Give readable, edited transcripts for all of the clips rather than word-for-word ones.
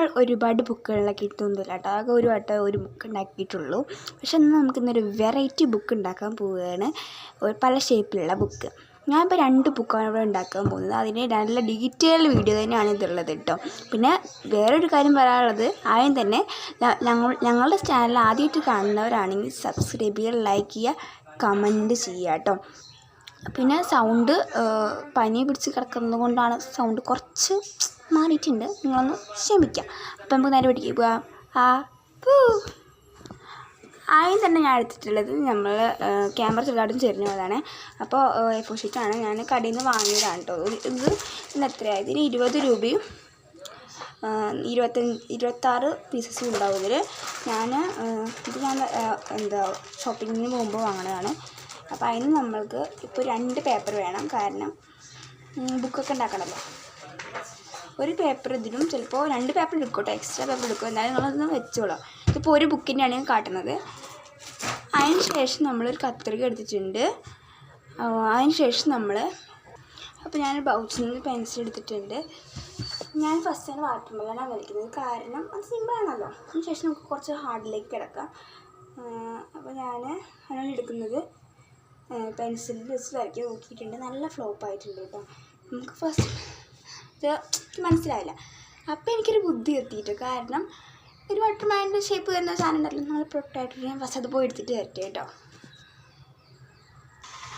നമ്മൾ ഒരുപാട് ബുക്കുകളിലൊക്കെ കിട്ടുന്നില്ല കേട്ടോ. ആകെ ഒരു വട്ടം ഒരു ബുക്ക് ഉണ്ടാക്കിയിട്ടുള്ളൂ. പക്ഷെ ഇന്ന് നമുക്കിന്നൊരു വെറൈറ്റി ബുക്ക് ഉണ്ടാക്കാൻ പോവുകയാണ്. പല ഷേപ്പിലുള്ള ബുക്ക്. ഞാനിപ്പോൾ 2 ബുക്കാണ് ഇവിടെ ഉണ്ടാക്കാൻ പോകുന്നത്. അതിന് നല്ല ഡീറ്റെയിൽ വീഡിയോ തന്നെയാണ് ഇതുള്ളത് കേട്ടോ. പിന്നെ വേറൊരു കാര്യം പറയാനുള്ളത്, ആദ്യം തന്നെ ഞങ്ങളുടെ ചാനൽ ആദ്യമായിട്ട് കാണുന്നവരാണെങ്കിൽ സബ്സ്ക്രൈബ് ചെയ്യുക, ലൈക്ക് ചെയ്യുക, കമൻറ്റ് ചെയ്യുക കേട്ടോ. പിന്നെ സൗണ്ട് പനി പിടിച്ച് കിടക്കുന്നത് കൊണ്ടാണ് സൗണ്ട് കുറച്ച് മാറിയിട്ടുണ്ട്, നിങ്ങളൊന്ന് ക്ഷമിക്കാം. അപ്പം നമുക്ക് നേരെ പിടിക്കുക പോവാം. ആദ്യം തന്നെ ഞാൻ എടുത്തിട്ടുള്ളത് നമ്മൾ ക്യാമറ ചെറുതായിട്ടും ചെരിഞ്ഞു പോയതാണ്. അപ്പോൾ A4 ഷീറ്റാണ് ഞാൻ കടയിൽ നിന്ന് വാങ്ങിയതാണ് കേട്ടോ. ഇന്ന് എത്രയായത്? ഇതിന് 20 രൂപയും 26 പീസസും ഉണ്ടാവും ഇതിൽ. ഞാൻ ഷോപ്പിങ്ങിന് പോകുമ്പോൾ വാങ്ങണതാണ്. അപ്പോൾ അതിന് നമ്മൾക്ക് ഇപ്പോൾ 2 പേപ്പർ വേണം, കാരണം ബുക്കൊക്കെ ഉണ്ടാക്കണമല്ലോ. ഒരു പേപ്പർ ഇതിലും ചിലപ്പോൾ 2 പേപ്പർ എടുക്കട്ടെ, എക്സ്ട്രാ പേപ്പർ എടുക്കും. എന്തായാലും നിങ്ങളൊന്ന് വെച്ചോളാം. ഇതിപ്പോൾ ഒരു ബുക്കിൻ്റെയാണ് ഞാൻ കാട്ടുന്നത്. അതിന് ശേഷം നമ്മളൊരു കത്രിക എടുത്തിട്ടുണ്ട്. അതിന് ശേഷം അപ്പോൾ ഞാൻ ബൗച്ചിൽ നിന്ന് പെൻസിൽ എടുത്തിട്ടുണ്ട്. ഞാൻ ഫസ്റ്റ് തന്നെ വാട്ടർ മെലനാണ് വരയ്ക്കുന്നത്, കാരണം അത് സിമ്പിളാണല്ലോ. അതിന് ശേഷം നമുക്ക് കുറച്ച് ഹാർഡിലേക്ക് കിടക്കാം. അപ്പോൾ ഞാൻ അതിനാണ് എടുക്കുന്നത്. പെൻസിലിൽ വെച്ച് വരയ്ക്കാൻ നോക്കിയിട്ടുണ്ട്, നല്ല ഫ്ലോപ്പായിട്ടുണ്ട് കേട്ടോ. നമുക്ക് ഫസ്റ്റ് ഇത് മനസ്സിലായില്ല. അപ്പോൾ എനിക്കൊരു ബുദ്ധി എത്തിയിട്ട്, കാരണം ഒരു വാട്ടർ മെലൻ്റെ ഷേപ്പ് വരുന്ന സാധനം ഉണ്ടല്ലോ, നമ്മൾ പ്രൊട്ടായിട്ട് ഞാൻ ഫസ്റ്റ് അത് പോയി എടുത്തിട്ട് വരട്ടെ കേട്ടോ.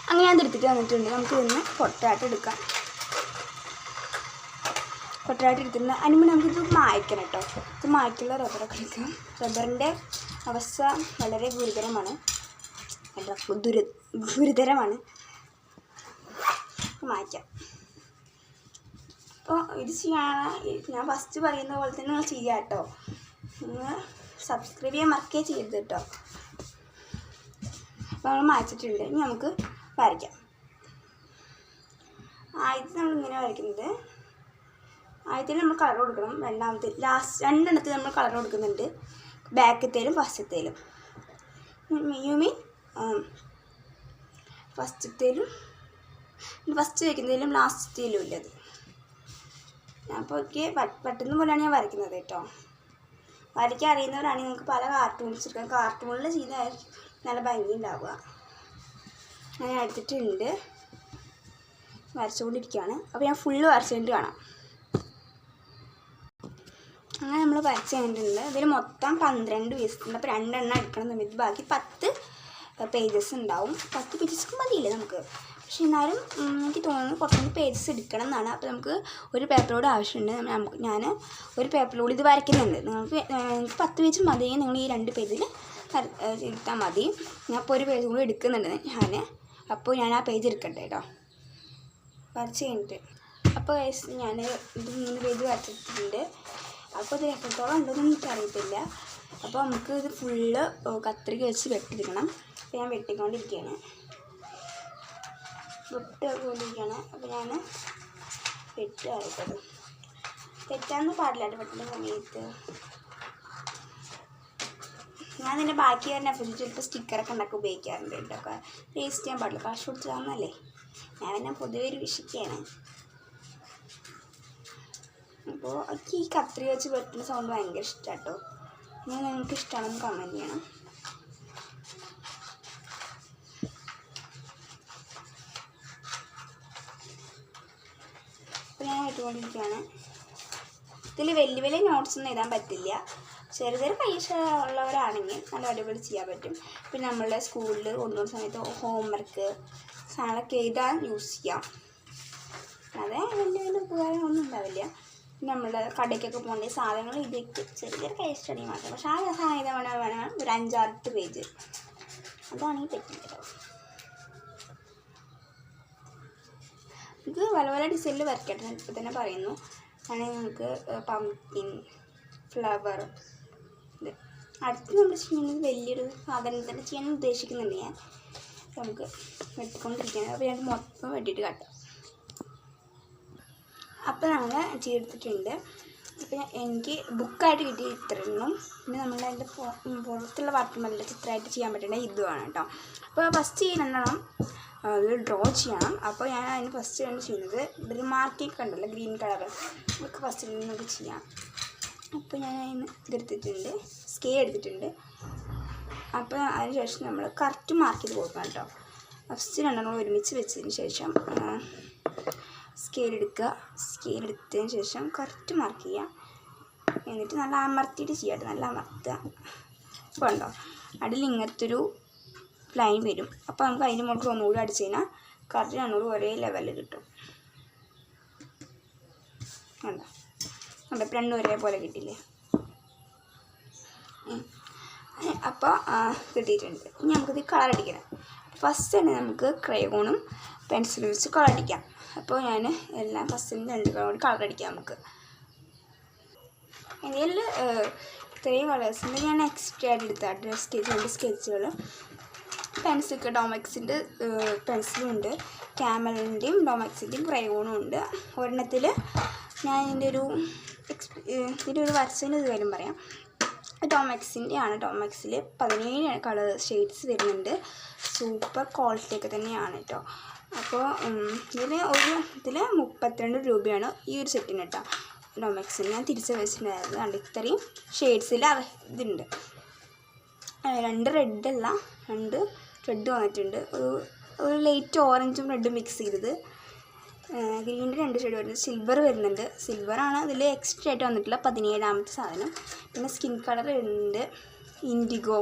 അങ്ങനെ ഞാൻ എടുത്തിട്ട് വന്നിട്ടുണ്ട്. നമുക്ക് ഇന്ന് പൊട്ടായിട്ട് എടുക്കാം. പൊട്ടായിട്ട് എടുത്തിട്ടുണ്ട്. അതിന് മുന്നേ നമുക്കിത് മായ്ക്കണം കേട്ടോ. ഇത് മായ്ക്കുള്ള റബ്ബറൊക്കെ എടുക്കാം. റബ്ബറിൻ്റെ അവസ്ഥ വളരെ ഗുരുതരമാണ്. മായ്ക്കാം. അപ്പോൾ ഇത് ഞാൻ ഫസ്റ്റ് പറയുന്ന പോലെ തന്നെ നിങ്ങൾ ചെയ്യാം കേട്ടോ. നിങ്ങൾ സബ്സ്ക്രൈബ് ചെയ്യാൻ മറക്കേ ചെയ്യരുത് കേട്ടോ. അപ്പോൾ നമ്മൾ മായ്ച്ചിട്ടുണ്ട്. ഇനി നമുക്ക് വരയ്ക്കാം. ആദ്യത്തെ നമ്മളിങ്ങനെ വരയ്ക്കുന്നത്, ആദ്യത്തിൽ നമ്മൾ കളർ കൊടുക്കണം. രണ്ടാമത്തെ ലാസ്റ്റ് 2 എണ്ണത്തിൽ നമ്മൾ കളർ കൊടുക്കുന്നുണ്ട്, ബാക്കത്തേലും ഫസ്റ്റത്തേലും. ഫസ്റ്റത്തേലും ഫസ്റ്റ് വയ്ക്കുന്നതിലും ലാസ്റ്റത്തേലും ഇല്ലത്. അപ്പോൾ പെട്ടെന്ന് പോലെയാണ് ഞാൻ വരയ്ക്കുന്നത് കേട്ടോ. വരയ്ക്കാൻ അറിയുന്നവരാണെങ്കിൽ നിങ്ങൾക്ക് പല കാർട്ടൂൺസ് എടുക്കാം. കാർട്ടൂണിൽ ചെയ്തായിരിക്കും നല്ല ഭംഗി ഉണ്ടാവുക. ഞാൻ എടുത്തിട്ടുണ്ട്, വരച്ചുകൊണ്ടിരിക്കുകയാണ്. അപ്പോൾ ഞാൻ ഫുള്ള് വരച്ചിട്ട് കാണാം. അങ്ങനെ നമ്മൾ വരച്ച് കഴിഞ്ഞിട്ടുണ്ട്. ഇതിൽ മൊത്തം 12 പീസുണ്ട്. അപ്പോൾ 2 എണ്ണം എടുക്കണം സമയത്ത് ബാക്കി 10 പേജസ് ഉണ്ടാവും. 10 പേജസ് മതിയില്ലേ നമുക്ക്. പക്ഷെ എന്നാലും എനിക്ക് തോന്നുന്നു കുറച്ചുകൂടി പേജസ് എടുക്കണം എന്നാണ്. അപ്പോൾ നമുക്ക് ഒരു പേപ്പറോട് ആവശ്യമുണ്ട്. ഞാൻ ഒരു പേപ്പറിലൂടെ ഇത് വരയ്ക്കുന്നുണ്ട്. നിങ്ങൾക്ക് 10 പേജ് മതിയെങ്കിൽ നിങ്ങൾ ഈ 2 പേജിൽ എടുത്താൽ മതി. ഞാൻ ഇപ്പോൾ ഒരു പേജ് കൂടി എടുക്കുന്നുണ്ട് അപ്പോൾ ഞാൻ ആ പേജ് എടുക്കട്ടെ കേട്ടോ, വരച്ച് കഴിഞ്ഞിട്ട്. അപ്പോൾ ഞാൻ ഇത് 3 പേജ് വരച്ചിട്ടുണ്ട്. അപ്പോൾ ഇത് എത്രത്തോളം ഉണ്ടെന്ന് എനിക്കറിയത്തില്ല. അപ്പോൾ നമുക്ക് ഇത് ഫുള്ള് കത്രിക വെച്ച് വെട്ടിയെടുക്കണം. അപ്പോൾ ഞാൻ വെട്ടിക്കൊണ്ടിരിക്കുകയാണ്. അപ്പോൾ ഞാൻ വെട്ടുമായിട്ടത് തെറ്റാന്ന് പാടില്ലാണ്ട് വെട്ടുന്ന സമയത്ത് ഞാൻ ഇതിൻ്റെ ബാക്കി തന്നെ ചിലപ്പോൾ സ്റ്റിക്കറൊക്കെ ഉണ്ടാക്കി ഉപയോഗിക്കാറുണ്ട് കേട്ടോ. വേസ്റ്റ് ചെയ്യാൻ പാടില്ല, കാശ് കൊടുത്ത് തന്നല്ലേ. ഞാൻ പിന്നെ പൊതുവെ ഒരു വിഷയ്ക്കാണ്. അപ്പോൾ എനിക്ക് ഈ കത്രിക വെച്ച് വെട്ടുന്ന സൗണ്ട് ഭയങ്കര ഇഷ്ടമാണ് കേട്ടോ. നിങ്ങൾക്ക് ഇഷ്ടമാണെന്ന് കമൻറ്റ് ചെയ്യണം. അപ്പോൾ ഞാൻ വെട്ടുകൊണ്ടിരിക്കുകയാണ്. ഇതിൽ വലിയ നോട്ട്സൊന്നും എഴുതാൻ പറ്റില്ല. ചെറിയ പൈസ ഉള്ളവരാണെങ്കിൽ നല്ല അടിപൊളി ചെയ്യാൻ പറ്റും. പിന്നെ നമ്മളുടെ സ്കൂളിൽ കൊണ്ടുപോകുന്ന സമയത്ത് ഹോംവർക്ക് സാധനങ്ങളൊക്കെ എഴുതാൻ യൂസ് ചെയ്യാം. അതെ വലിയ ഉപകാരമൊന്നും ഉണ്ടാവില്ല. നമ്മുടെ കടയ്ക്കൊക്കെ പോകേണ്ട സാധനങ്ങൾ ഇതൊക്കെ ചെറിയ കൈ സ്റ്റഡി മാത്രം. പക്ഷേ ആ സാധനം വേണം ഒരു 5-6 പേജ്. അതാണ് ഈ പറ്റുന്നത്. ഇത് പല ഡിസൈനിൽ വരയ്ക്കട്ടെ. ഇപ്പോൾ തന്നെ പറയുന്നു. ആണെങ്കിൽ നമുക്ക് പംകിൻ, ഫ്ലവർ, ഇത് അടുത്ത് നമ്മൾ ചെയ്യുന്നത് വലിയൊരു സാധനം തന്നെ ചെയ്യാൻ ഉദ്ദേശിക്കുന്നുണ്ട് ഞാൻ. നമുക്ക് വെട്ടിക്കൊണ്ടിരിക്കുകയാണ്. അപ്പോൾ ഞാൻ മൊത്തം വെട്ടിയിട്ട് കാട്ടാം. അപ്പോൾ നമ്മൾ ചെയ്തെടുത്തിട്ടുണ്ട്. അപ്പോൾ എനിക്ക് ബുക്കായിട്ട് കിട്ടിയ ഇത്രയൊന്നും. പിന്നെ നമ്മൾ അതിൻ്റെ പുറത്തുള്ള വാട്ടർ മെലൻ്റെ ചിത്രമായിട്ട് ചെയ്യാൻ പറ്റുന്ന ഇതുമാണ് കേട്ടോ. അപ്പോൾ ഫസ്റ്റ് ഈ 2 എണ്ണം അത് ഡ്രോ ചെയ്യണം. അപ്പോൾ ഞാൻ അതിന് ഫസ്റ്റ് ചെയ്യുന്നത് ഒരു മാർക്കിംഗ് ഉണ്ടല്ലോ, ഗ്രീൻ കളർ, നമുക്ക് ഫസ്റ്റ് നമുക്ക് ചെയ്യാം. അപ്പോൾ ഞാൻ അതിന് ഇതെടുത്തിട്ടുണ്ട്, സ്കെയിൽ എടുത്തിട്ടുണ്ട്. അപ്പോൾ അതിന് ശേഷം നമ്മൾ കറക്റ്റ് മാർക്ക് ചെയ്ത് കൊടുക്കണം കേട്ടോ. ഫസ്റ്റ് രണ്ടെണ്ണം ഒരുമിച്ച് വെച്ചതിന് ശേഷം സ്കെയിൽ എടുക്കുക. സ്കെയിൽ എടുത്തതിന് ശേഷം കറക്റ്റ് മാർക്ക് ചെയ്യുക. എന്നിട്ട് നല്ല അമർത്തിയിട്ട് ചെയ്യാം, നല്ല അമർത്തുക. അപ്പോൾ ഉണ്ടോ അടിയിൽ ഇങ്ങനത്തെ ഒരു ലൈൻ വരും. അപ്പോൾ നമുക്ക് അതിൻ്റെ മുകളിൽ ഒന്നുകൂടി അടിച്ച് കഴിഞ്ഞാൽ കറക്റ്റ് രണ്ടുകൂടി ഒരേ ലെവലിൽ കിട്ടും. ഉണ്ടോ ഉണ്ടോ ഇപ്പം രണ്ടും ഒരേപോലെ കിട്ടില്ലേ? അപ്പോൾ കിട്ടിയിട്ടുണ്ട്. ഇനി നമുക്കിത് കളർ അടിക്കണം. ഫസ്റ്റ് തന്നെ നമുക്ക് ക്രയോണും പെൻസിലും വെച്ച് കളർ അടിക്കാം. അപ്പോൾ ഞാൻ എല്ലാം ഫസ്റ്റിന് 2 കളർ കളർ അടിക്കാം നമുക്ക്. ഇതിൽ ഇത്രയും കളേഴ്സിൻ്റെ ഞാൻ എക്സ്ട്രാ ആയിട്ട് എടുത്താൽ സ്കെച്ചുകൾ പെൻസിലൊക്കെ ഡോമെക്സിൻ്റെ പെൻസിലും ഉണ്ട്, ക്യാമലിൻ്റെയും ഡോമെക്സിൻ്റെയും ക്രയോണും ഉണ്ട്. ഒരെണ്ണത്തിൽ ഞാൻ ഇതിൻ്റെ ഒരു വരച്ചതിൻ്റെ ഇത് കാര്യം പറയാം. ഡോമെക്സിൻ്റെ ആണ്. ഡോമെക്സിൽ 17 കളർ ഷെയ്ഡ്സ് വരുന്നുണ്ട്. സൂപ്പർ ക്വാളിറ്റിയൊക്കെ തന്നെയാണ് കേട്ടോ. അപ്പോൾ ഇതിൽ 32 രൂപയാണ് ഈ ഒരു സെറ്റിന് കേട്ടോ. ഡോമെക്സിന് ഞാൻ തിരിച്ച് വെച്ചിട്ടുണ്ടായിരുന്നു. കണ്ട് ഇത്രയും ഷെയ്ഡ്സിൽ ഇതുണ്ട്. 2 റെഡല്ല, 2 റെഡ് വന്നിട്ടുണ്ട്. ഒരു ലൈറ്റ് ഓറഞ്ചും റെഡും മിക്സ് ചെയ്തത്. ഗ്രീനിൻ്റെ 2 ഷെയ്ഡ് വരുന്നത്. സിൽവർ വരുന്നുണ്ട്. സിൽവറാണ് ഇതിൽ എക്സ്ട്രാ ആയിട്ട് വന്നിട്ടുള്ള 17ാമത്തെ സാധനം. പിന്നെ സ്കിൻ കളർ വരുന്നുണ്ട്. ഇൻഡിഗോ,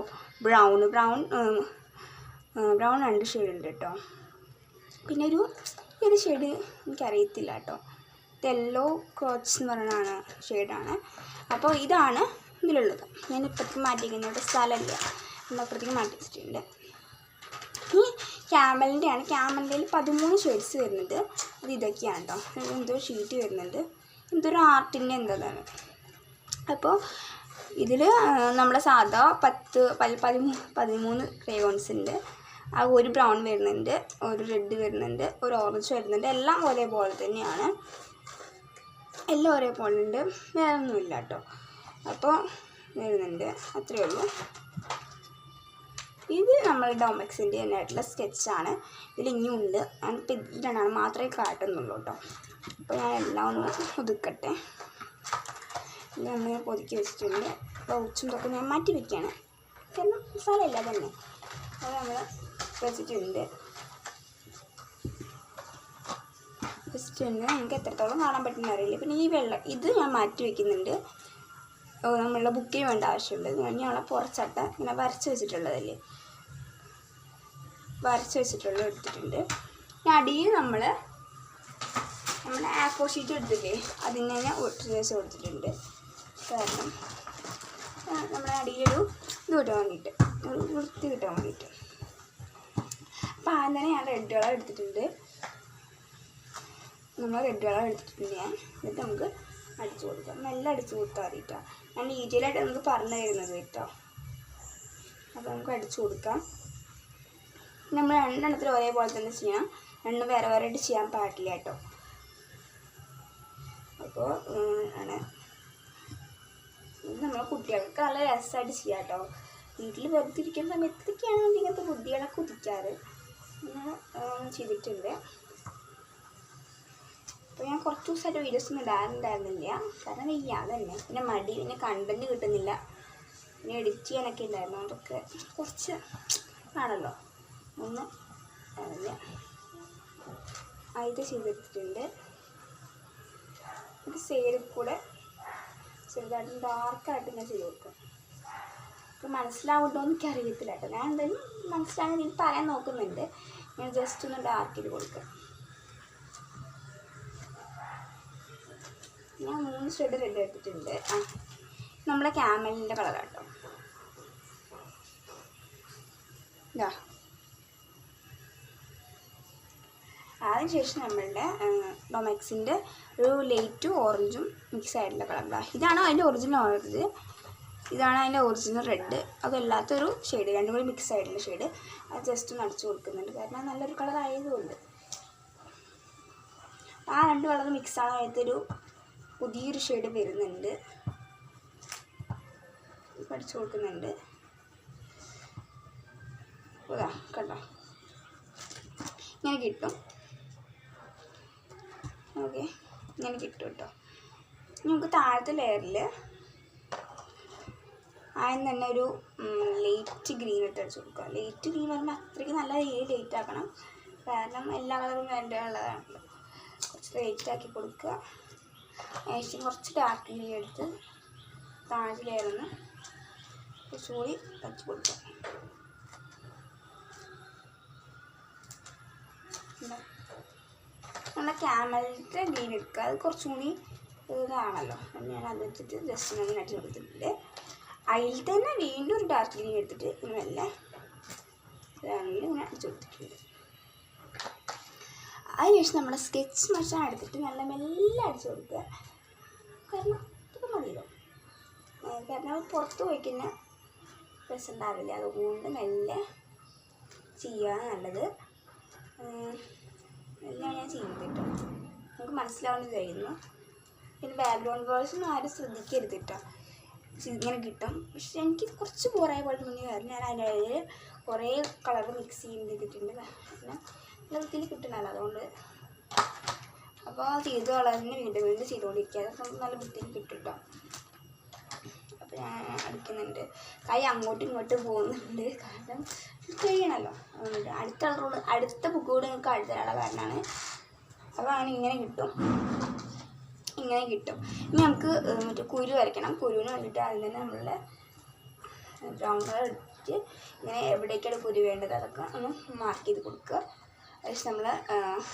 ബ്രൗൺ 2 ഷെയ്ഡ് ഉണ്ട് കേട്ടോ. പിന്നെ ഒരു ഷെയ്ഡ് എനിക്കറിയത്തില്ല കേട്ടോ. യെല്ലോ ക്രോച്ച് എന്ന് പറയുന്നതാണ് ഷെയ്ഡാണ്. അപ്പോൾ ഇതാണ് ഇതിലുള്ളത്. ഞാൻ ഇപ്പുറത്തേക്ക് മാറ്റിയിരിക്കുന്നത് സ്ഥലമില്ല, അപ്പുറത്തേക്ക് മാറ്റി വെച്ചിട്ടുണ്ട്. ഈ ക്യാമലിൻ്റെ ആണ്. ക്യാമലിൻ്റെ 13 ഷെയ്ഡ്സ് വരുന്നത്. അത് ഇതൊക്കെയാണ് കേട്ടോ. എന്തോ ഷീറ്റ് വരുന്നുണ്ട്, എന്തൊരു ആർട്ടിൻ്റെ എന്താണ്. അപ്പോൾ ഇതിൽ നമ്മുടെ സാധാ 13 ക്രയോൺസ് ഉണ്ട്. ആ ഒരു ബ്രൗൺ വരുന്നുണ്ട്, ഒരു റെഡ് വരുന്നുണ്ട്, ഒരു ഓറഞ്ച് വരുന്നുണ്ട്. എല്ലാം ഒരേപോലെ തന്നെയാണ്, എല്ലാം ഒരേപോലെ ഉണ്ട്, വേറെ ഒന്നുമില്ല കേട്ടോ. അപ്പോൾ വരുന്നുണ്ട്, അത്രയേ ഉള്ളൂ. ഇത് നമ്മൾ ഡോമെക്സിൻ്റെ തന്നെ ആയിട്ടുള്ള സ്കെച്ചാണ്. ഇതിൽ ഇനിയും ഉണ്ട്. ഞാനിപ്പോൾ ഈ 2 മാത്രമേ കാട്ടുന്നുള്ളൂ കേട്ടോ. അപ്പോൾ ഞാൻ എല്ലാം ഒന്ന് ഒതുക്കട്ടെ. ഇത് നമ്മൾ ഒതുക്കി വെച്ചിട്ടുണ്ട്. പൗച്ചും ഇതൊക്കെ ഞാൻ മാറ്റി വയ്ക്കുകയാണ്, കാരണം സ്ഥലമില്ല തന്നെ. അത് നമ്മൾ വെച്ചിട്ടുണ്ട്. നമുക്ക് എത്രത്തോളം കാണാൻ പറ്റുന്ന അറിയില്ല. പിന്നെ ഈ ഇത് ഞാൻ മാറ്റി വയ്ക്കുന്നുണ്ട്. നമ്മളുടെ ബുക്കിന് വേണ്ട ആവശ്യമുള്ളത്. ഞങ്ങളെ പുറച്ചട്ട ഇങ്ങനെ വരച്ച് വെച്ചിട്ടുള്ളതല്ലേ, വരച്ച് വെച്ചിട്ടുള്ളത് എടുത്തിട്ടുണ്ട്. പിന്നെ അടിയിൽ നമ്മുടെ ആക്കോ ഷീറ്റ് എടുത്തില്ലേ, അതിനെ ഞാൻ ഒട്ടിച്ച് കൊടുത്തിട്ടുണ്ട്. കാരണം നമ്മുടെ അടിയിലൊരു ഇത് കിട്ടാൻ വേണ്ടിയിട്ട്, ഒരു വൃത്തി കിട്ടാൻ വേണ്ടിയിട്ട്. അപ്പോൾ ആദ്യം തന്നെ ഞാൻ റെഡ് കളർ എടുത്തിട്ടുണ്ട്. എന്നിട്ട് നമുക്ക് അടിച്ചു കൊടുക്കാം. മെല്ലെ അടിച്ചു കൊടുത്താൽ മതിട്ടോ. ഞാൻ ഡീറ്റെയിലായിട്ട് നമുക്ക് പറഞ്ഞു തരുന്നത് കേട്ടോ. അപ്പോൾ നമുക്ക് അടിച്ചു കൊടുക്കാം. നമ്മൾ 2 എണ്ണത്തിൽ ഒരേപോലെ തന്നെ ചെയ്യണം, 2 വേറെ വേറെ ആയിട്ട് ചെയ്യാൻ പാടില്ല കേട്ടോ. അപ്പോൾ നമ്മൾ കുട്ടികൾക്ക് നല്ല രസമായിട്ട് ചെയ്യാം കേട്ടോ. വീട്ടിൽ വെറുതെ ഇരിക്കുന്ന സമയത്ത് ഇതൊക്കെയാണ് ഇങ്ങനത്തെ ബുദ്ധികളൊക്കെ കുതിക്കാറ്. അങ്ങനെ ചെയ്തിട്ടുണ്ട്. അപ്പോൾ ഞാൻ കുറച്ച് ദിവസമായിട്ട് വീഡിയോസൊന്നും ഇടാറുണ്ടായിരുന്നില്ല, കാരണം വയ്യാതെ തന്നെ. പിന്നെ മടി, പിന്നെ കണ്ടൻറ്റ് കിട്ടുന്നില്ല, പിന്നെ എഡിറ്റ് ചെയ്യാനൊക്കെ ഉണ്ടായിരുന്നു. അതൊക്കെ കുറച്ച് ആണല്ലോ, ഒന്ന് അറിയില്ല. ഇത് ചെയ്തെടുത്തിട്ടുണ്ട്. ഇത് സൈഡിൽ കൂടെ ചെറുതായിട്ട് ഡാർക്കായിട്ട് ഞാൻ ചെയ്ത് കൊടുക്കും. അപ്പോൾ മനസ്സിലാവുണ്ടോ എന്ന് എനിക്കറിയത്തില്ല കേട്ടോ. ഞാൻ എന്തായാലും മനസ്സിലാകാൻ എനിക്ക് പറയാൻ നോക്കുന്നുണ്ട്. ഞാൻ ജസ്റ്റ് ഒന്ന് ഡാർക്ക് ചെയ്ത് കൊടുക്കാം. ഞാൻ 3 ഷെയ്ഡ് റെഡ് എടുത്തിട്ടുണ്ട്. നമ്മളെ ക്യാമലിൻ്റെ കളറാട്ടോ. ഇതാ അതിനുശേഷം നമ്മളുടെ ഡൊമെക്സിൻ്റെ ഒരു ലൈറ്റും ഓറഞ്ചും മിക്സ് ആയിട്ടുള്ള കളർ. ഇതാണ് അതിൻ്റെ ഒറിജിനൽ ഓറഞ്ച്, ഇതാണ് അതിൻ്റെ ഒറിജിനൽ റെഡ്. അതല്ലാത്തൊരു ഷെയ്ഡ്, 2 കൂടി മിക്സ് ആയിട്ടുള്ള ഷെയ്ഡ്. അത് ജസ്റ്റ് ഒന്ന് അടിച്ചു കൊടുക്കുന്നുണ്ട്, കാരണം നല്ലൊരു കളർ ആയതുകൊണ്ട്. ആ 2 കളർ മിക്സാണ് ആയിട്ടൊരു പുതിയൊരു ഷെയ്ഡ് വരുന്നുണ്ട്, അടിച്ചു കൊടുക്കുന്നുണ്ട്. അതാ കണ്ടോ, ഇങ്ങനെ കിട്ടും. ഓക്കെ, ഇങ്ങനെ കിട്ടും കേട്ടോ. നമുക്ക് താഴത്തെ ലെയറിൽ ആദ്യം തന്നെ ഒരു ലൈറ്റ് ഗ്രീൻ ഇട്ട് അടിച്ചു കൊടുക്കുക. ലൈറ്റ് ഗ്രീൻ പറയുമ്പോൾ അത്രയ്ക്ക് നല്ല ലൈറ്റ് ആക്കണം, കാരണം എല്ലാ കളറും വേണ്ടതുള്ളതാണല്ലോ. കുറച്ച് ലൈറ്റ് ആക്കി കൊടുക്കുക. ഏകദേശം കുറച്ച് ഡാർക്ക് ഗ്രീൻ എടുത്ത് താഴെ ലെയറിന്ന് കുറച്ചുകൂടി വെച്ച് കൊടുക്കുക. നമ്മുടെ ക്യാമലിൻ്റെ ഗ്രീൻ എടുക്കുക, അത് കുറച്ചും കൂടി ഇതാണല്ലോ. ഞാൻ അത് വെച്ചിട്ട് ജസ്റ്റ് ഇങ്ങനെ അടിച്ച് കൊടുത്തിട്ടുണ്ട്. അതിൽ തന്നെ വീണ്ടും ഒരു ഡാർക്ക് ഗ്രീൻ എടുത്തിട്ട് ഇങ്ങനെ മെല്ലെ ഇങ്ങനെ അടിച്ച് കൊടുത്തിട്ടുണ്ട്. അതിനുശേഷം നമ്മുടെ സ്കെച്ച് മഷാൻ എടുത്തിട്ട് നല്ല മെല്ലെ അടിച്ച് കൊടുക്കുക. കാരണം ഇതൊക്കെ മതിയല്ലോ, കാരണം പുറത്ത് പോയിക്കുന്ന രസം ഉണ്ടാവില്ല. അതുകൊണ്ട് മെല്ലെ ചെയ്യുകയാണ് നല്ലത്. എല്ലാം ഞാൻ ചെയ്യുന്നത് കേട്ടോ, നമുക്ക് മനസ്സിലാവുന്നത് കഴിയുന്നു. പിന്നെ ബാക്ക്ഗ്രൗണ്ട് വോയിസൊന്നും ആരും ശ്രദ്ധിക്കരുത് കേട്ടോ, ഇങ്ങനെ കിട്ടും. പക്ഷെ എനിക്ക് കുറച്ച് ബോറായ പോലെ തോന്നിയ കാരണം ഞാൻ അതിൻ്റെ ഇടയിൽ കുറേ കളർ മിക്സ് ചെയ്തിട്ടുണ്ട്. പിന്നെ നല്ല വൃത്തിയിൽ കിട്ടണമല്ലോ, അതുകൊണ്ട് അപ്പോൾ ചെയ്ത് കളറിന് വീണ്ടും വീണ്ടും ചെയ്തുകൊണ്ടിരിക്കുക. അതൊക്കെ നല്ല വൃത്തിയിൽ കിട്ടും കേട്ടോ. അപ്പോൾ ഞാൻ അടിക്കുന്നുണ്ട്, കൈ അങ്ങോട്ടും ഇങ്ങോട്ടും പോകുന്നുണ്ട്, കാരണം കഴിയണമല്ലോ. അതുകൊണ്ട് അടുത്ത ബുക്ക് കൂടെ നിങ്ങൾക്ക് അടുത്തരാനുള്ള കാരണമാണ്. അപ്പോൾ അങ്ങനെ ഇങ്ങനെ കിട്ടും. ഇനി നമുക്ക് മറ്റേ കുരു വരയ്ക്കണം. കുരുവിന് വേണ്ടിയിട്ട് അതിൽ തന്നെ നമ്മളുടെ ബ്രൗൺ കളർ എടുത്തിട്ട് ഇങ്ങനെ എവിടേക്കാണ് കുരു വേണ്ടത് അതൊക്കെ ഒന്ന് മാർക്ക് ചെയ്ത് കൊടുക്കുക. അതിന് നമ്മൾ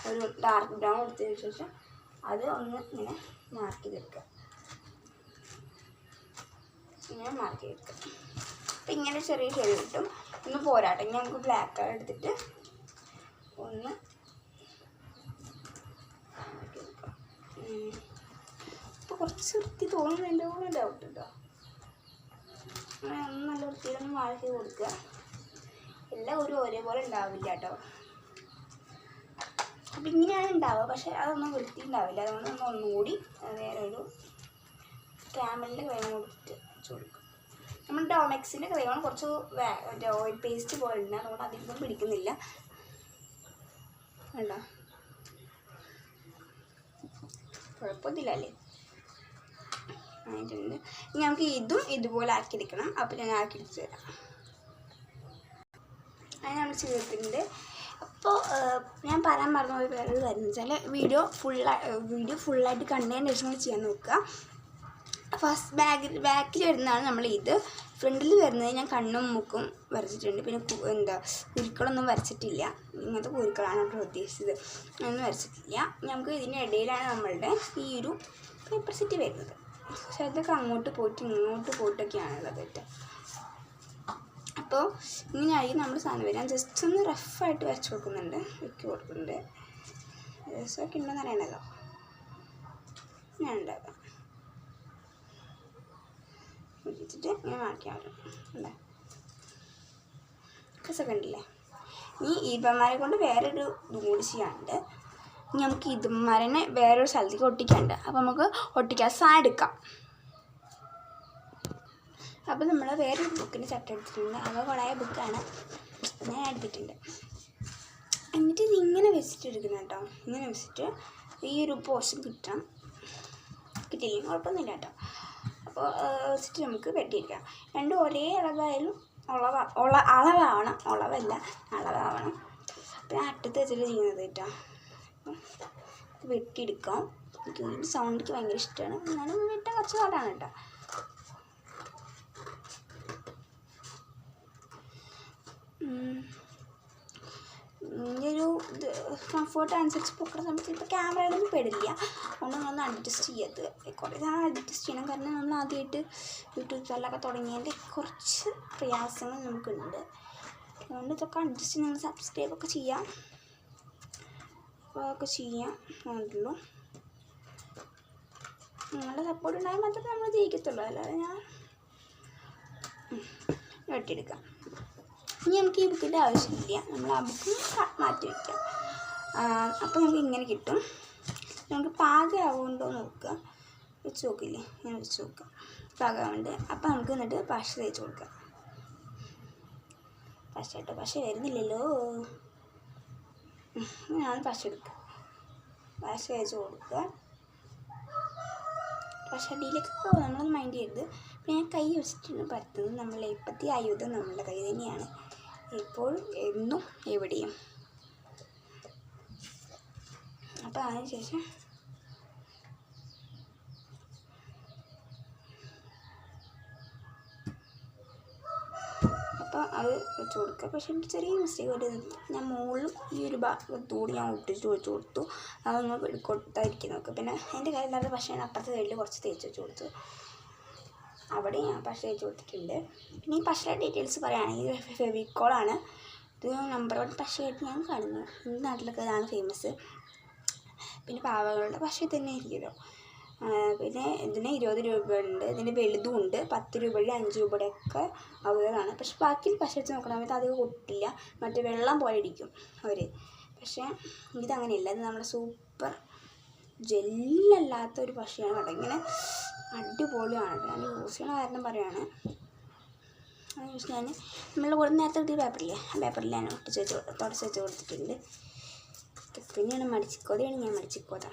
ഒരു ഡാർക്ക് ബ്രൗൺ എടുത്തതിന് ശേഷം അത് ഒന്ന് ഇങ്ങനെ മാർക്ക് ചെയ്തെടുക്കുക. ഇങ്ങനെ മാർക്ക് ചെയ്തെടുക്കുക. അപ്പം ഇങ്ങനെ ചെറിയ ഷെയ്ഡ് കിട്ടും. ഒന്ന് പോരാട്ടെ, ഇനി നമുക്ക് ബ്ലാക്ക് കളർ എടുത്തിട്ട് ഒന്ന് ഇപ്പോൾ കുറച്ച് വൃത്തി തോന്നുന്നുണ്ടോ എന്ന് ഡൗട്ട് കേട്ടോ. അങ്ങനെ ഒന്ന് നല്ല വൃത്തിയിലൊന്ന് മാർക്ക് കൊടുക്കുക. എല്ലാം ഒരേപോലെ ഉണ്ടാവില്ല കേട്ടോ. അപ്പം ഇങ്ങനെയാണ് ഉണ്ടാവുക, പക്ഷേ അതൊന്നും വൃത്തി ഉണ്ടാവില്ല. അതുകൊണ്ട് നമ്മൾ ഒന്നുകൂടി വേറെ ഒരു ക്യാമലിൻ്റെ ക്രയോൺ കൊടുത്തിട്ട് വെച്ച് കൊടുക്കും. നമ്മൾ ഡോമെക്സിൻ്റെ ക്രയോൺ കുറച്ച് മറ്റേ ഓയിൽ പേസ്റ്റ് പോലെ ഉണ്ട്, അതുകൊണ്ട് അധികം പിടിക്കുന്നില്ല. കണ്ടോ, കുഴപ്പമൊന്നുമില്ല അല്ലേ, ആയിട്ടുണ്ട്. ഇനി നമുക്ക് ഇതും ഇതുപോലെ ആക്കിയെടുക്കണം. അപ്പോൾ ഞാൻ ആക്കിയെടുത്ത് തരാം. അത് നമ്മൾ ചേർത്തിട്ടുണ്ട്. അപ്പോൾ ഞാൻ പറയാൻ മറന്നുപോയ വേറൊരു കാര്യം എന്ന് വെച്ചാൽ വീഡിയോ ഫുള്ളായിട്ട് കണ്ടതിന് ശേഷം ചെയ്യാൻ നോക്കുക. ഫസ്റ്റ് ബാക്കിൽ വരുന്നതാണ് നമ്മൾ ഇത്. ഫ്രണ്ടിൽ വരുന്നത് ഞാൻ കണ്ണും മൂക്കും വരച്ചിട്ടുണ്ട്. പിന്നെ കുരുക്കളൊന്നും വരച്ചിട്ടില്ല. ഇങ്ങനത്തെ കുരുക്കളാണ് നമ്മൾ ഉദ്ദേശിച്ചത്, ഒന്നും വരച്ചിട്ടില്ല. നമുക്ക് ഇതിൻ്റെ ഇടയിലാണ് നമ്മളുടെ ഈ ഒരു പേപ്പർ സെറ്റ് വരുന്നത്. പക്ഷെ അതൊക്കെ അങ്ങോട്ട് പോയിട്ട് ഇങ്ങോട്ട് പോയിട്ടൊക്കെയാണുള്ളത് കേട്ടോ. അപ്പോൾ ഇങ്ങനെയായി നമ്മൾ സാധനം വരാൻ ജസ്റ്റ് ഒന്ന് റഫായിട്ട് വരച്ച് കൊടുക്കുന്നുണ്ട്. രസമൊക്കെ ഉണ്ടെന്ന് അറിയണമല്ലോ, ഞാൻ ഉണ്ടാക്കാം. വെച്ചിട്ട് ഇങ്ങനെ മാറ്റിയാൽ മതി അല്ലേ, രസമൊക്കെ ഉണ്ടല്ലേ. ഇനി ഈപ്പന്മാരെ കൊണ്ട് വേറൊരു ഇതും കൂടി ചെയ്യാനുണ്ട്. ഇനി നമുക്ക് ഇതുമാരനെ വേറൊരു സ്ഥലത്തേക്ക് ഒട്ടിക്കാനുണ്ട്. അപ്പോൾ നമുക്ക് ഒട്ടിക്കാൻ സാധനം എടുക്കാം. അപ്പോൾ നമ്മൾ വേറൊരു ബുക്കിൻ്റെ ചട്ട എടുത്തിട്ടുണ്ട്. അത് കൊളായ ബുക്കാണ്, ഞാൻ എടുത്തിട്ടുണ്ട്. എന്നിട്ട് ഇതിങ്ങനെ വെച്ചിട്ട് എടുക്കണം കേട്ടോ. ഇങ്ങനെ വെച്ചിട്ട് ഈ ഒരു പോർഷൻ കിട്ടില്ലെങ്കിൽ കുഴപ്പമൊന്നുമില്ല കേട്ടോ. അപ്പോൾ വെച്ചിട്ട് നമുക്ക് വെട്ടിയെടുക്കാം. രണ്ടും ഒരേ അളവായാലും അളവാവണം. അപ്പോൾ ഞാൻ അറ്റത്ത് വെച്ചിട്ട് ചെയ്യുന്നത് കേട്ടോ. അപ്പോൾ വെട്ടിയെടുക്കാം. എനിക്ക് സൗണ്ടിക്ക് ഭയങ്കര ഇഷ്ടമാണ്, എന്നാലും വെട്ടാൻ കുറച്ച് പാടാണ് കേട്ടോ. ഒരു കംഫർട്ട് അനുസരിച്ച് പൊക്കുന്ന സമയത്ത് ഇപ്പോൾ ക്യാമറയിലൊന്നും പെടില്ല. അതുകൊണ്ട് നമ്മളൊന്ന് അഡ്ജസ്റ്റ് ചെയ്യത് കുറേ നാൾ അഡ്ജസ്റ്റ് ചെയ്യണം. കാരണം നമ്മൾ ആദ്യമായിട്ട് യൂട്യൂബ് ചാനലൊക്കെ തുടങ്ങിയതിൻ്റെ കുറച്ച് പ്രയാസങ്ങൾ നമുക്കുണ്ട്. അതുകൊണ്ട് ഇതൊക്കെ അഡ്ജസ്റ്റ് ചെയ്ത് നമ്മൾ സബ്സ്ക്രൈബൊക്കെ ചെയ്യാം. അപ്പോൾ അതൊക്കെ ചെയ്യാം വേണ്ടുള്ളൂ. നിങ്ങളുടെ സപ്പോർട്ട് ഉണ്ടായാൽ മാത്രമേ നമ്മൾ ജയിക്കത്തുള്ളൂ. അല്ലാതെ ഞാൻ വെട്ടിയെടുക്കാം. ഇനി നമുക്ക് ഈ ബുക്കിൻ്റെ ആവശ്യമില്ല, നമ്മൾ ആ ബുക്ക് മാറ്റി വയ്ക്കാം. അപ്പോൾ നമുക്ക് ഇങ്ങനെ കിട്ടും. നമുക്ക് പാകമാവുന്നുണ്ടോ നോക്കുക, വെച്ച് നോക്കില്ലേ, ഇങ്ങനെ വെച്ച് നോക്കുക പാകമാവുന്നുണ്ട്. അപ്പോൾ നമുക്ക് എന്നിട്ട് പശ തേച്ച് കൊടുക്കാം. പശ വരുന്നില്ലല്ലോ, ഞാൻ പശ എടുക്കുക, പശ തേച്ച് കൊടുക്കുക. പശ അടിയിലേക്ക് നമ്മളൊന്നും മൈൻഡ് ചെയ്യരുത്. ഞാൻ കൈ വെച്ചിട്ടാണ് പരത്തുന്നത്. നമ്മൾ എളുപ്പത്തി ആയുധം നമ്മളുടെ കൈ തന്നെയാണ്, എപ്പോഴും എന്നും എവിടെയും. അപ്പോൾ അതിന് ശേഷം അപ്പോൾ അത് വെച്ച് കൊടുക്കുക. പക്ഷേ എനിക്ക് ചെറിയ മിസ്റ്റേക്ക് വരുന്നത്, ഞാൻ മുകളിലും ഈ ഒരു ഭാഗത്തൂടി ഞാൻ ഒട്ടിച്ച് വെച്ച് കൊടുത്തു. അതൊന്ന് കൊടുത്തായിരിക്കും നോക്കുക. പിന്നെ എൻ്റെ കയ്യിലല്ലാതെ പക്ഷേ അപ്പുറത്തെ സൈഡിൽ കുറച്ച് തേച്ച് വെച്ച് കൊടുത്തു. അവിടെ ഞാൻ പശ തേച്ച് കൊടുത്തിട്ടുണ്ട്. പിന്നെ ഈ പശയുടെ ഡീറ്റെയിൽസ് പറയുകയാണെങ്കിൽ ഫെവിക്കോളാണ്. ഇത് നമ്പർ 1 പശയായിട്ട് ഞാൻ കാണുന്നു. ഈ നാട്ടിലൊക്കെ ഇതാണ് ഫേമസ്. പിന്നെ പാവകളുടെ പശ തന്നെ ആയിരിക്കുമല്ലോ. പിന്നെ ഇതിന് 20 രൂപയുണ്ട്, ഇതിന് വലുതും ഉണ്ട്, 10 രൂപയുടെ 5 രൂപയുടെ ഒക്കെ അവതാണ്. പക്ഷെ ബാക്കി പശ വെച്ച് നോക്കണ സമയത്ത് അധികം ഒട്ടില്ല, മറ്റേ വെള്ളം പോലെ ഇരിക്കും അവർ. പക്ഷേ ഇതങ്ങനെയല്ല, ഇത് നമ്മുടെ സൂപ്പർ ജെല്ലല്ലാത്തൊരു പശയാണ് കേട്ടോ. ഇങ്ങനെ അടിപൊളിയാണ്. ഞാൻ യൂസ് ചെയ്യണ കാരണം പറയുകയാണ്. അത് യൂസ് ഞാൻ നമ്മളുടെ കൂടെ നേരത്തെ കിട്ടിയ പേപ്പറില്ലേ, ആ പേപ്പറിൽ ഞാൻ തുടച്ച് വെച്ച് കൊടുത്തിട്ടുണ്ട്. പിന്നെയാണ് മടിച്ചിക്കോതയാണ്, ഞാൻ മടിച്ചിക്കോത.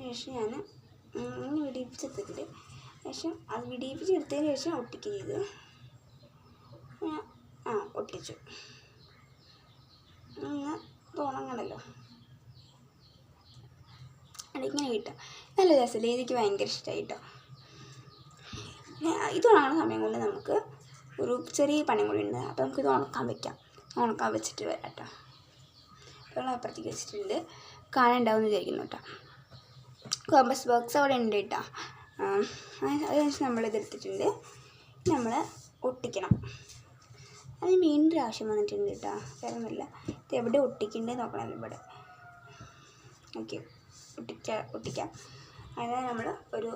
ശേഷം ഞാൻ ഇങ്ങനെ വിടിയിപ്പിച്ചെടുത്തിട്ടുണ്ട്. ശേഷം അത് വിടിയിപ്പിച്ചെടുത്തതിന് ശേഷം ഒട്ടിക്കുക ചെയ്ത് ഒട്ടിച്ചു. ഇങ്ങനെ തോണങ്ങണല്ലോ, അതിങ്ങനെ കിട്ടും. നല്ല രസമല്ലേ, എനിക്ക് ഭയങ്കര ഇഷ്ടമായി കേട്ടോ. ഇത് ഉണങ്ങുന്ന സമയം കൊണ്ട് നമുക്ക് ഒരു ചെറിയ പണി കൂടി ഉണ്ട്. അപ്പോൾ നമുക്കിത് ഉണക്കാൻ വയ്ക്കാം. ഉണക്കാൻ വെച്ചിട്ട് വരാം കേട്ടോ. വെള്ളം അപ്പുറത്തേക്ക് വെച്ചിട്ടുണ്ട്, കാണാനുണ്ടാവും എന്ന് വിചാരിക്കുന്നു കേട്ടോ. കോമ്പസ് ബോക്സ് അവിടെ ഉണ്ട് കേട്ടോ. അതിനനുസരിച്ച് നമ്മളിതെടുത്തിട്ടുണ്ട്. നമ്മൾ ഒട്ടിക്കണം. അതിന് വീണ്ടും ഒരു ആവശ്യം വന്നിട്ടുണ്ട് കേട്ടോ. വേറെ ഒന്നുമില്ല, ഇത് എവിടെ ഒട്ടിക്കേണ്ടത് നോക്കണം. ഇവിടെ ഓക്കെ, ഒട്ടിക്കാം. അതിന് നമ്മൾ ഒരു